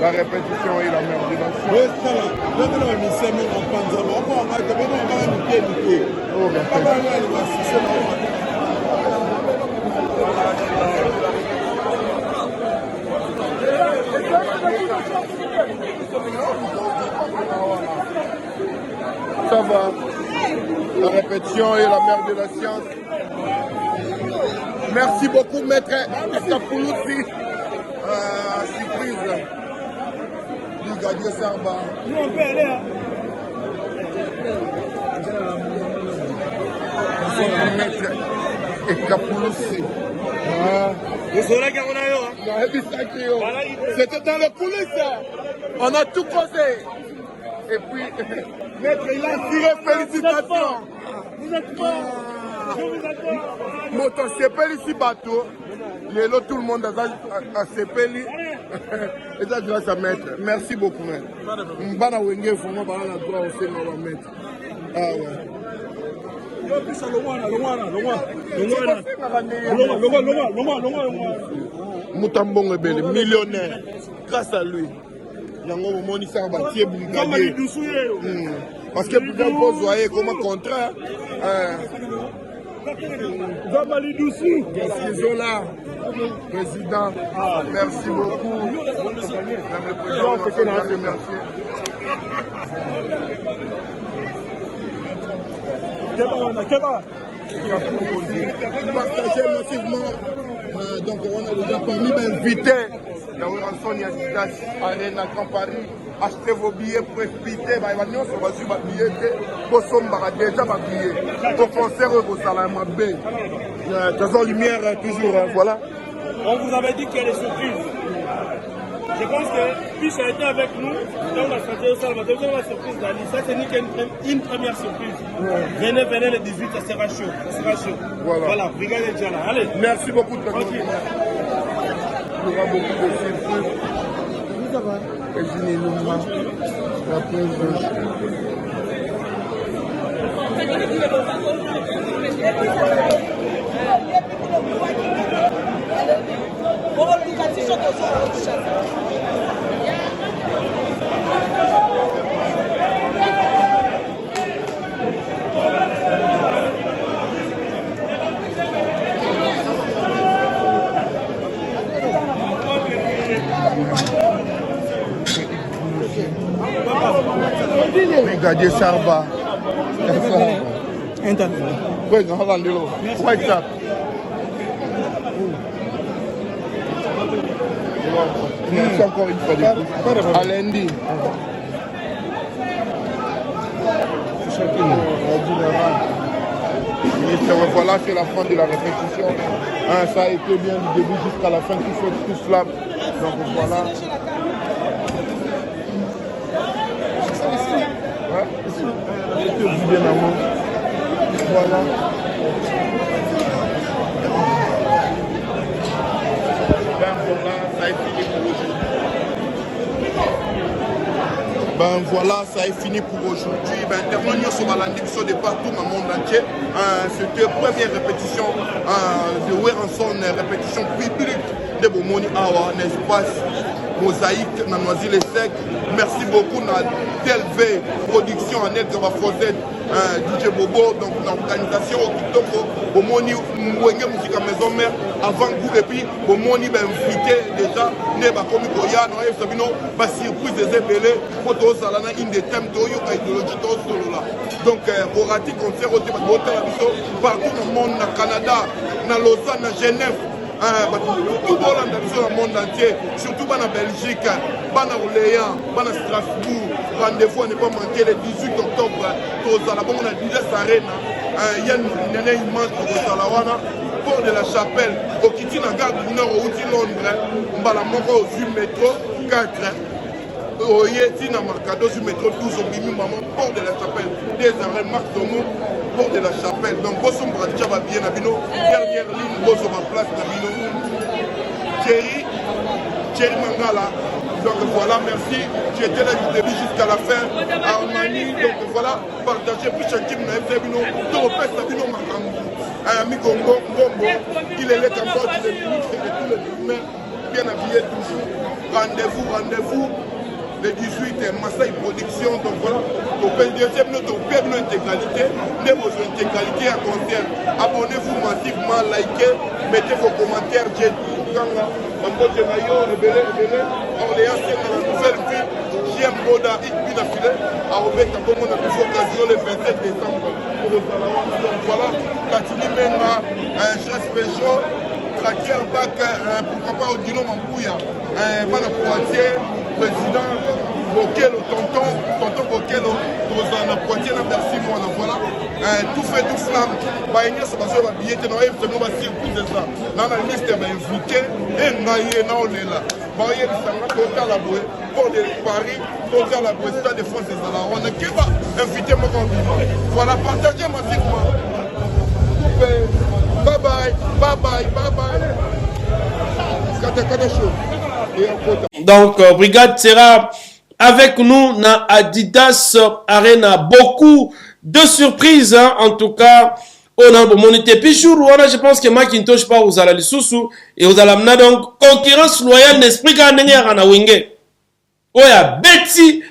La répétition et la ça va. La répétition est la mère de la science. Merci beaucoup, maître Kapouloussi. Surprise. Brigadier Sarba. Nous, on peut aller. Maître Kapouloussi. C'était dans les coulisses. On a tout causé. Et puis, maître, il a tiré félicitations. Vous êtes fort. Je vous attends. Moto Sepeli ici bateau. Lélo, tout le monde a Sepeli. Et ça, grâce à maître. Merci beaucoup, maître. Mbana Wenge, il faut moi la droit au Sénat, maître. Ah ouais. Moutambong Ebele, millionnaire. Grâce à lui. Yango Momoni Sarbatier brigadier. Parce que pour vous voyez comme un contrat. Zola, président, merci beaucoup. Même le président, merci. Partagez massivement. Donc on a déjà parmi d'invités. Arena Grand Paris, achetez vos billets, profitez. Déjà billets. Au concert, au Salama B. De toute façon, lumière, toujours, voilà. On vous avait dit qu'il y a des surprises. Je pense que Piche a été avec nous dans la stratégie au Salama. Vous avez la surprise d'Ali. Ça, c'est une première surprise. Venez le 18, ça sera chaud. Ça sera chaud. Voilà, brigade est déjà là. Allez. Merci beaucoup de votre Il y aura beaucoup de surprises. Et je n'ai la présence. Brigadier Sarba. Oui, non, rendez-le. WhatsApp. Merci encore une fois de plus. À lundi. Voilà, c'est la fin de la répétition. Hein, ça a été bien du début jusqu'à la fin, tout cela. Donc voilà. Ouais, c'était bien avant. Voilà. Ben voilà, ça est fini pour aujourd'hui. Ben, intervenir sur la diffusion de partout dans le monde entier. C'était la première répétition de Weranson, répétition publique de Bomoni Awa, un espace mosaïque dans Noisy-le-Sec. Merci beaucoup à TLV Production, en aide de la Fosette, DJ Bobo, donc l'organisation au Kitoko, Bomoni Mwenge Musique à Maison Mère, avant vous et puis Bomoni ben invité déjà, Neba Komikoya, Noël Sabino, pas surprise des ébélés, photo salana, une des thèmes de Yoka idéologie de solo là. Donc, au Rati concert au Théâtre partout dans le monde, au Canada, dans Lausanne, à Genève. Tout le monde entier, surtout en Belgique, en Orléans, en Strasbourg. Rendez-vous à ne pas manquer le 18 octobre. On a déjà Arena. Il y a une immense port de la Chapelle. Au Kitty, la gare du Nord, au Londres, on va la mort au métro 4. Oyeti na Marcado sur métro 12 au Bimi Maman, port de la Chapelle. Des arrêts Marc Tomo, port de la Chapelle. Donc, Bosso Mbradja va bien à Bino. Dernière ligne, Bosso va place à Bino. Thierry Mangala. Donc voilà, merci. Tu étais là du début jusqu'à la fin. Armani, donc voilà, partagez plus chaque team dans FD Bino. Toropès à Bino Makambu. Ami Congo, Mbombo. Il est là comme ça, il est venu, c'est tous les humains. Bien habillés toujours. Rendez-vous. Le 18, Massai Production, donc voilà, au deuxième notre intégralité, vos intégralité à concert. Abonnez-vous massivement, likez, mettez vos commentaires, j'ai dit, Orléans, c'est dans la nouvelle vie, j'aime Boda, Ikbina Filet, à Robert Kabon, on a plus occasion le 27 décembre pour le Salon. Donc voilà, Katini Menma, Chasse Pécho, Traquer Bac, pourquoi pas Odilo Mambouya, Mana Poitiers, président Bokelo, tonton Bokelo, dans la Poitiers, dans Bercy, voilà. Tout fait tout flamme. Baïnia, ça va se faire billet, non, c'est nous, va surprise de ça. Dans la liste, invité, et naïe, non, on est là. Baïnia, ça va total la bouée, pour de Paris, total la bouée, Stade de France, c'est ça là. On est qui va inviter mon candidat. Voilà, partagez massivement. Bye bye, bye bye, bye bye. Donc, Brigade sera avec nous dans Adidas Arena. Beaucoup de surprises, hein, en tout cas. On a mon pichour, je pense que Macintosh pas aux ala Sousou et aux alamna donc concurrence loyale n'esprit qu'à na wenge. Oya Betty.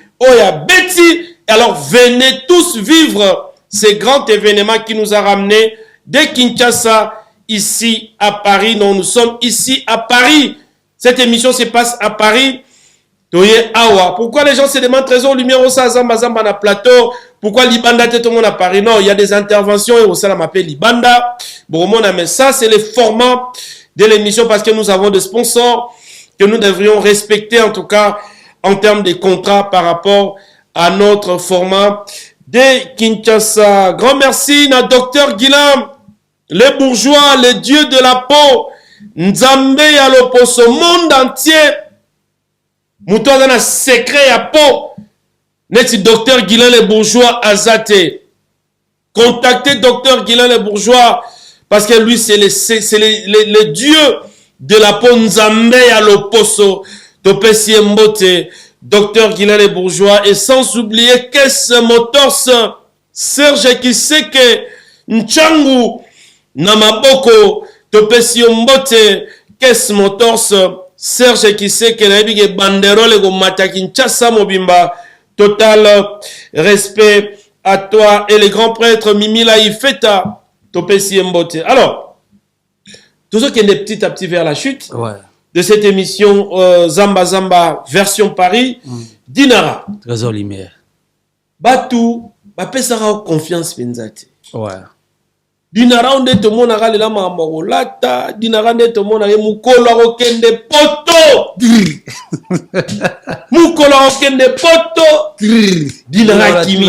Alors venez tous vivre ces grands événements qui nous a ramenés de Kinshasa ici à Paris. Non, nous sommes ici à Paris. Cette émission se passe à Paris. Pourquoi les gens se demandent Trésor Lumière au Zamba Zamba na plateau? Pourquoi Libanda tout le monde à Paris? Non, il y a des interventions et au ça m'appelle Libanda. Bon, mais ça c'est le format de l'émission parce que nous avons des sponsors que nous devrions respecter en tout cas en termes de contrats par rapport à notre format de Kinshasa. Grand merci à Dr Guilam, les bourgeois, les dieux de la peau. Nzambe ya loposo monde entier muto na secret ya po neti docteur Guilain les bourgeois azate. Contactez docteur Guilain les bourgeois parce que lui c'est le dieu de la peau. Nzambe ya loposo topesi mbote docteur Guilain les bourgeois et sans oublier Caisse Motors Serge Kiseke Nchangu na maboko topesi mbote Caisse Motors Serge Kiseke na ebige banderole go mata Kinshasa mobimba. Total respect à toi et les grands prêtres Mimila Ifeta topesi mbote. Alors tout ce qui est petit à petit vers la chute de cette émission Zamba Zamba version Paris. Dinara Trésor Lumière Batu bapesara confiance penzate. Dinara onde to mona gale la mama olata dinara onde to mona mukolo akokende poto mukolo akokende poto dinara kimi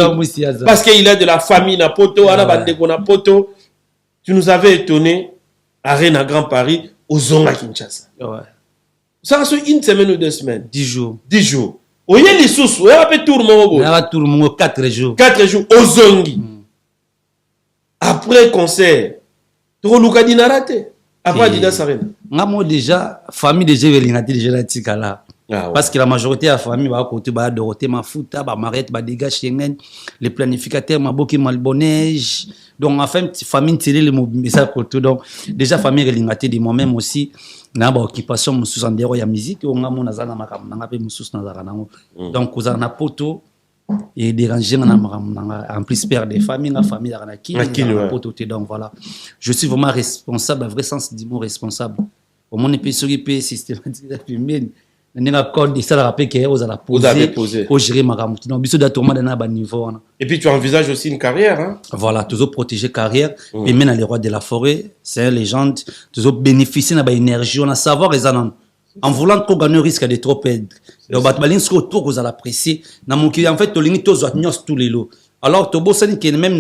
parce qu'il a de la famille na poto ana bandeko na poto. Tu nous avais étonné Arène à Grand Paris, aux Zonga Kinshasa. Ouais. Ça c'est une semaine ou 2 semaines. 10 jours. 10 jours. Au y a les sous, on a fait tout le monde. On a tout le monde 4 jours. 4 jours aux Zongi. Après concert, tu as dit raté. Après Adidas Arena. Moi déjà, famille déjà déjà la tikala. Parce que la majorité de la famille va à côté de Dorothée Mafuta, Marette, Dégage Schengen, les planificateurs, Maboki Malbonège. Donc, en fait, famille télé les messages côté. Donc, déjà, famille relingate de moi-même aussi. Na ba occupation mususu ndero ya musique on a mona zana makambo nanga pe mususu na zaka nango. Donc, vous en a poto et déranger na makambo en plus père des familles, la famille na kini poto te. Donc, voilà. Je suis vraiment responsable, à vrai sens du mot responsable. Au mon épisode IP systématique n'a code et ça la rappelle que vous allez poser pour gérer ma gamme. Donc biso d'attendre dans bas niveau. Et puis tu envisages aussi une carrière hein. Voilà, toujours protéger carrière et même les rois de la forêt, c'est une légende, toujours bénéficier de l'énergie, on a savoir les en voulant trop gagner risque de trop perdre. Le batbalin ce que vous allez apprécier na mon en fait to lingi to zo tous les lots. Alors to bossani que même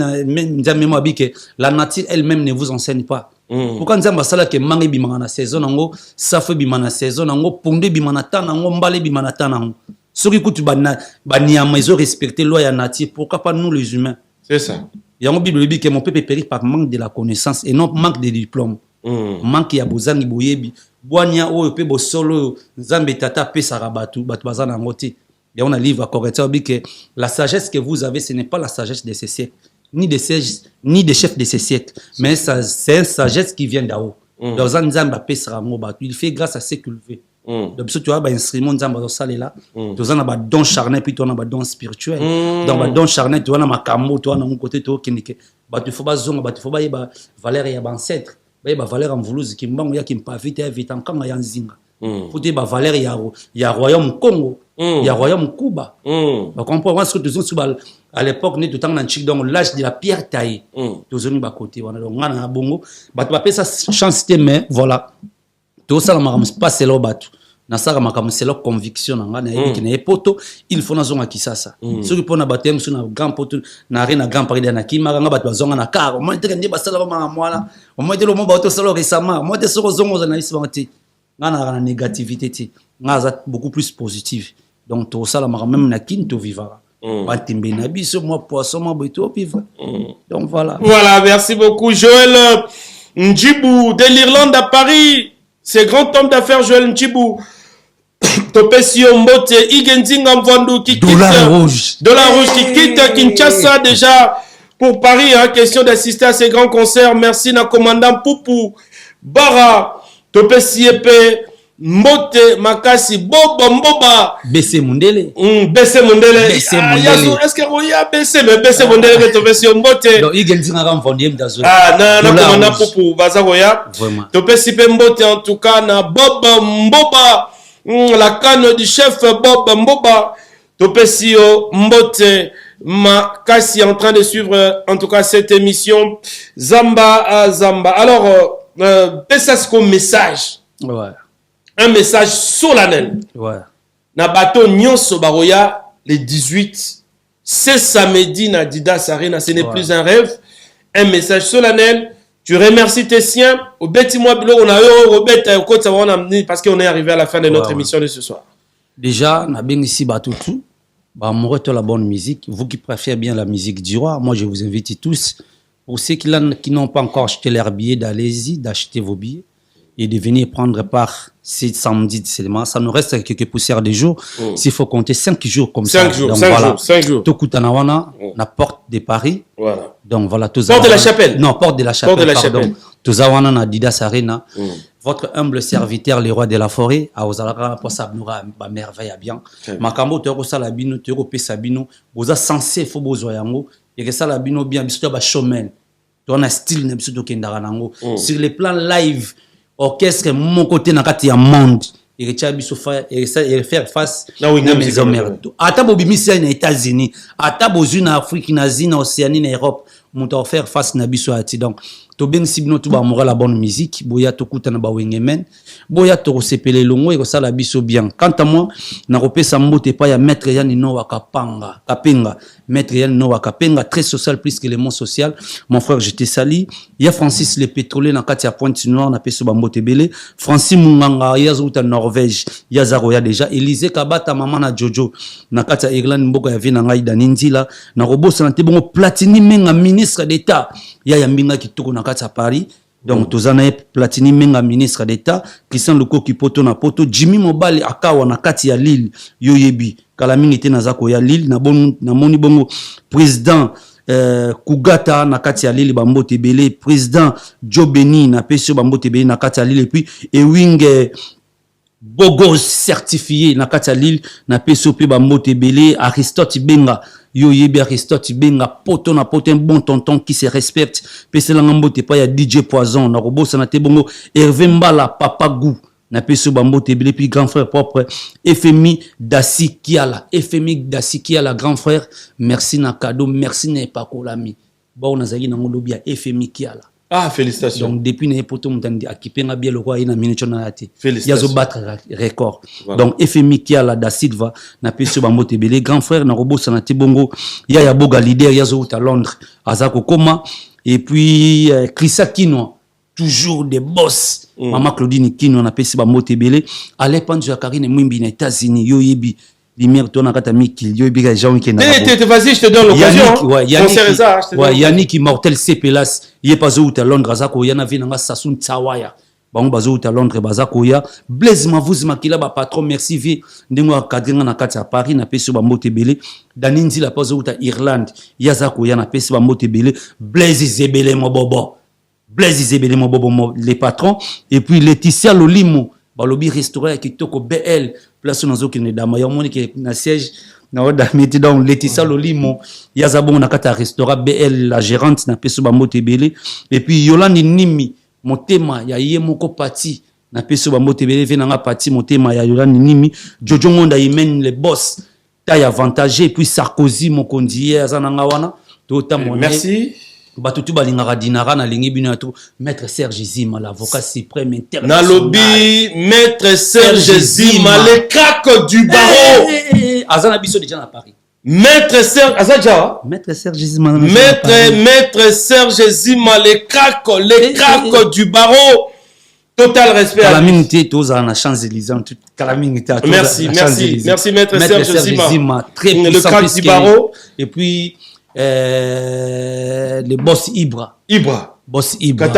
que la nature elle-même ne vous enseigne pas. Pourquoi nzamba sala ke mangi bimana na saison nango safe bimana saison nango ponde bimana ta nango mbale bimana ta nango soki kutu baniama ils ont respecté loi ya nature pourquoi pas nous les humains c'est ça yango bible dit que mon peuple périt par manque de la connaissance et non manque de diplôme manque ya bozangi boyebi bwanya oyo pe bosolo nzambe tata pesa rabatu batu bazana ngoti ya on a livre correcteur dit que la sagesse que vous avez ce n'est pas la sagesse de ces siècles ni des chefs de ces siècles, mais c'est une sagesse qui vient d'en haut. Dans un Nzamba pèsera il fait grâce à ce qu'il fait. Donc, si tu as un instrument Nzamba dans salle là, tu as un don charnel, puis tu as un don spirituel. Dans le don charnel, tu as un macamo, tu as un côté, tu as un faut pas zonga, tu faut pas valeur et ancêtre. Valeur en voulouse qui m'a qui m'a vite encore y a un zinga. Faut dire valeur il y a royaume Congo, il y a royaume Cuba. Donc on peut voir ce que tu dis à l'époque né tout temps dans l'âge de la pierre taillée. Tous on ba côté on a na bongo, ba tu appelle ça chance mais voilà. Tout ça la pas c'est là batu. Na ça makam c'est leur conviction na na qui na poto, il faut na zonga kisasa. Ceux qui pona batem sur na grand poto na arena grand Paris na kimara nga batu zonga na car. Moi te ndi basala ba mwana. Moi te lo mo ba to sala récemment. Moi te so zonga na isbanti. La négativité beaucoup plus positive donc tout ça la même na kinto vivara batimbe na biso moi poisson moi beto vivre donc voilà merci beaucoup Joël Njibou de l'Irlande à Paris c'est grand homme d'affaires Joël Njibou Topesio Mbote Igenzinga Mvandu qui quitte Dollar Rouge qui quitte Kinshasa déjà pour Paris hein, question d'assister à ces grands concerts merci na commandant Poupou Bara Topesiepe Mbote Makasi Boba Mboba BC Mundele BC Mundele est-ce que Roya BC mais BC Mundele Topesio Mbote donc Igenzinga Mvandu dazo na commandant Poupou Baza Roya Topesiepe Mbote en tout cas na Boba Mboba la canne du chef Boba Mboba Topesio Mbote Makasi en train de suivre en tout cas cette émission Zamba Zamba alors c'est comme message. Ouais. Un message solennel. Ouais. Na bateau Nyonso Baroya le 18. C'est samedi na Adidas Arena. Ce n'est plus un rêve. Un message solennel. Tu remercies tes siens. Au bêtis-moi, on a eu parce qu'on est arrivé à la fin de notre émission de ce soir. Déjà, on a bien ici Batoutou. Amoureux de la bonne musique. Vous qui préférez bien la musique du roi, moi je vous invite tous. Pour ceux qui n'ont pas encore acheté leurs billets, d'allez-y, d'acheter vos billets et de venir prendre part ce samedi seulement. Ça nous reste quelques poussières de jours. S'il faut compter 5 jours comme 5 ça. Jours, donc 5 voilà. jours, 5 jours. Tokutanawana, la porte de Paris. Voilà. Donc voilà. Porte de la Chapelle. Non, porte de la Chapelle. Porte de la Chapelle. Tozawana na Adidas Arena. Votre humble serviteur, les rois de la forêt, à Ozalaka, pour ça, nous avons merveille bien. Makambo, tu as salabino, tu as sabino, vous avez censé, faut besoin yango, et que salabino bien, tu as chemin. Tu as un style, tu as sur les plans live, orchestre, mon côté, il y a un monde. Et faire face à mes hommes. Ata bobimisi na États-Unis, ata bozu na Afrique, na Zine, Océanie, na Europe. monta faire face na biso ati donc to ben sibino to ba moral la bonne musique boya to kuta na ba wengemen boya to sepele longo e ko sala biso bien quant à moi na kopesa mbote pa ya maître yani no wakapanga kapenga maître yani no wakapenga très social plus que le mot social mon frère je te salue ya Francis le pétrolier na kati ya Pointe-Noire na peso ba mbote belé Francis Munganga ya zuta Norvège ya zaro ya déjà Élysée Kabata mama na Jojo na kati ya Irlande mboka ya vina ngai daninzila na robosa na te bongo Platini menga ministre d'état ya yambinga kitoko na kati ya Paris donc tozana Platini menga ministre d'état Christian Loko kipoto na poto Jimmy Mobali akawa na kati ya Lille yoyebi kala mingi te nazako ya Lille na bon na moni bongo président Kougata na kati ya Lille bambote belé président Joe Beni na peso bambote belé na kati ya Lille et puis Ewing Bogos certifié na kati ya Lille na peso pe bambote belé Aristote Benga yo yebi Aristote Benga poto na poto un bon tonton qui se respecte peso la ngambote pa ya DJ Poison na robosa na te bongo Hervé Mbala Papa Gou na peso bambote belé puis grand frère propre FMI Dassi Kiala grand frère merci na cadeau merci na epakolami bon nazali na ngolobi ya FMI Kiala. Ah, félicitations. Donc, depuis les potos, on a équipé un bien le roi et une minute on a été. Félicitations. Il y a battre record. Voilà. Donc, FMI qui a la da Silva, n'a pas sur Bambo Tebele, grand frère, n'a robot Sanate Bongo, il y a Boga leader, il y a Zout à Londres, Azako Koma, et puis Chrissa Kino, toujours des boss. Maman Claudine Kino, n'a pas sur Bambo Tebele, à l'époque, je Karine Mwimbi, aux États-Unis, Yoyebi. Lumière ton akata miki yo biga gens qui na vas-y je te donne l'occasion Yannick immortel Cepelas il est pas au à Londres azako yana vinanga Sasun Tsawaya bango bazo à Londres bazako ya Blaise Mavuz makila ba patron merci vie ndingo akadringa na kati ya Paris na peso ba mbote belé daninzi la pas au à Irlande yazako yana peso ba mbote belé Blaise Zebele mobobo les patrons et puis Laetitia Lolimo balobi restaurant qui toko BL place dans aucune dama ya moni qui na siège na oda meti donc Laetitia Lolimo ya zabon na kata restaurant BL la gérante na peso ba mote belé et puis Yolande Nimi motema ya yemoko parti na peso ba mote belé venanga parti motema ya Yolande Nimi Jojo Ngonda imène les boss taille avantagé et puis Sarkozy mokondi ya zananga wana tota monnaie merci batutu balingaka dinara na lingi bino to maître Serge Zima l'avocat suprême international na lobby maître Serge Zima le crack du barreau azana biso déjà na Paris maître Serge Azaja maître Serge Zima maître Serge Zima le crack du barreau total respect à la minute toza na Champs-Élysées en tout merci maître Serge Zima très puissant le crack du barreau et puis le boss boss Ibra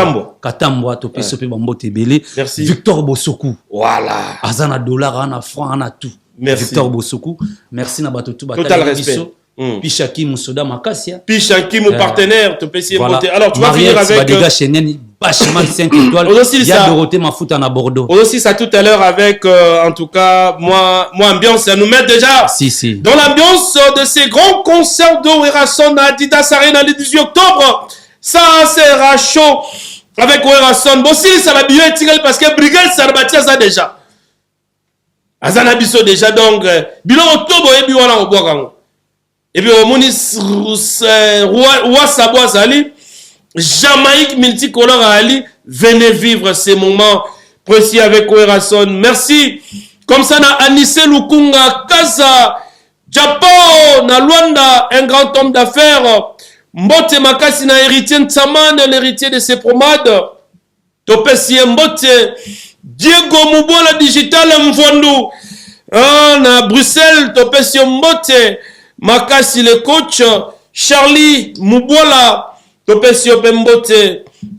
Katambo to peso pe bambote belé Victor Bosoku voilà azana dollar ana franc ana tout Victor Bosoku merci na bato tout total respect Pichaki Musoda Makasia Pichaki mon partenaire to pesier monter alors tu vas finir avec Badega Chenel Bachman 5 étoiles il y a Dorothée Mafuta na Bordeaux aussi ça tout à l'heure avec en tout cas moi ambiance ça nous met déjà dans l'ambiance de ces grands concerts d'Owerasson à Adidas Arena le 18 octobre ça sera chaud avec Owerasson bon si ça va bien tirer parce que Brigade ça rebattia ça déjà azana biso déjà donc bilan octobre et puis on boit et puis au Monis Roi Sabo Zali Jamaïque multicolore Ali venez vivre ces moments précis avec Owerasson merci comme ça na Anissé Lukunga Kaza Japon na Luanda un grand homme d'affaires Mbote Makasi na héritier Ntaman l'héritier de ses promades Topesi Mbote Diego Mubola digital Mvondu na Bruxelles Topesi Mbote Makasi le coach Charlie Mubola Topesio Pembote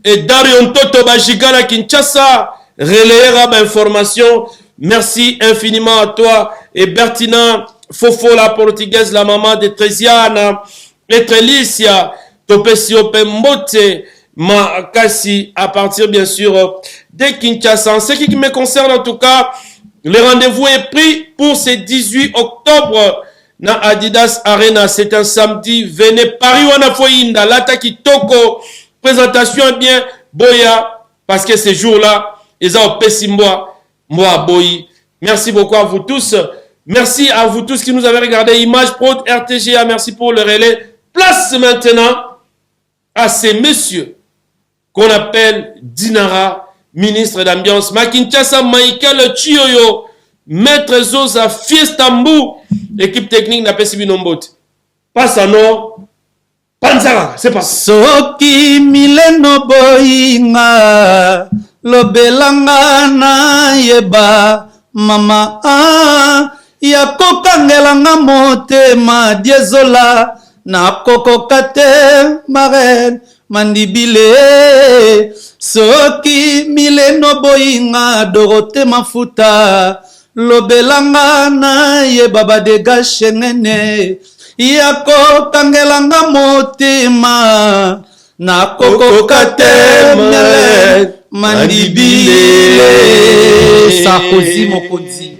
et Darion Toto Bajigala Kinshasa relayera information. Merci infiniment à toi et Bertina Fofo la portugaise, la maman de Treziana et Trelicia Topesio Pembote Makasi à partir bien sûr de Kinshasa. En ce qui me concerne en tout cas, le rendez-vous est pris pour ce 18 octobre. Na Adidas Arena, c'est un samedi. Venez Paris wana foyinda l'ataki toko présentation bien boya parce que ces jours-là ils ont pessimboa moi boy. Merci beaucoup à vous tous. Merci à vous tous qui nous avez regardé Image Prod RTGA. Merci pour le relais. Place maintenant à ces messieurs qu'on appelle Dinara, ministre d'Ambiance, Makinchasa Michael Chioyo, Maître Zosa Fiestambu, équipe technique n'a pas suivi nombot. Passe à nord, Panzara, c'est pas. Soki mileno boyinga, lobelanga na yeba, mama ya kokangelanga motema diezola, na kokokate marene mandibile. Soki mileno boyinga Dorothée Mafuta, lobelanga na yeba badega shengene, yako kangelanga motema na kokokate marene mandibile. Sarkozy Mokonzi.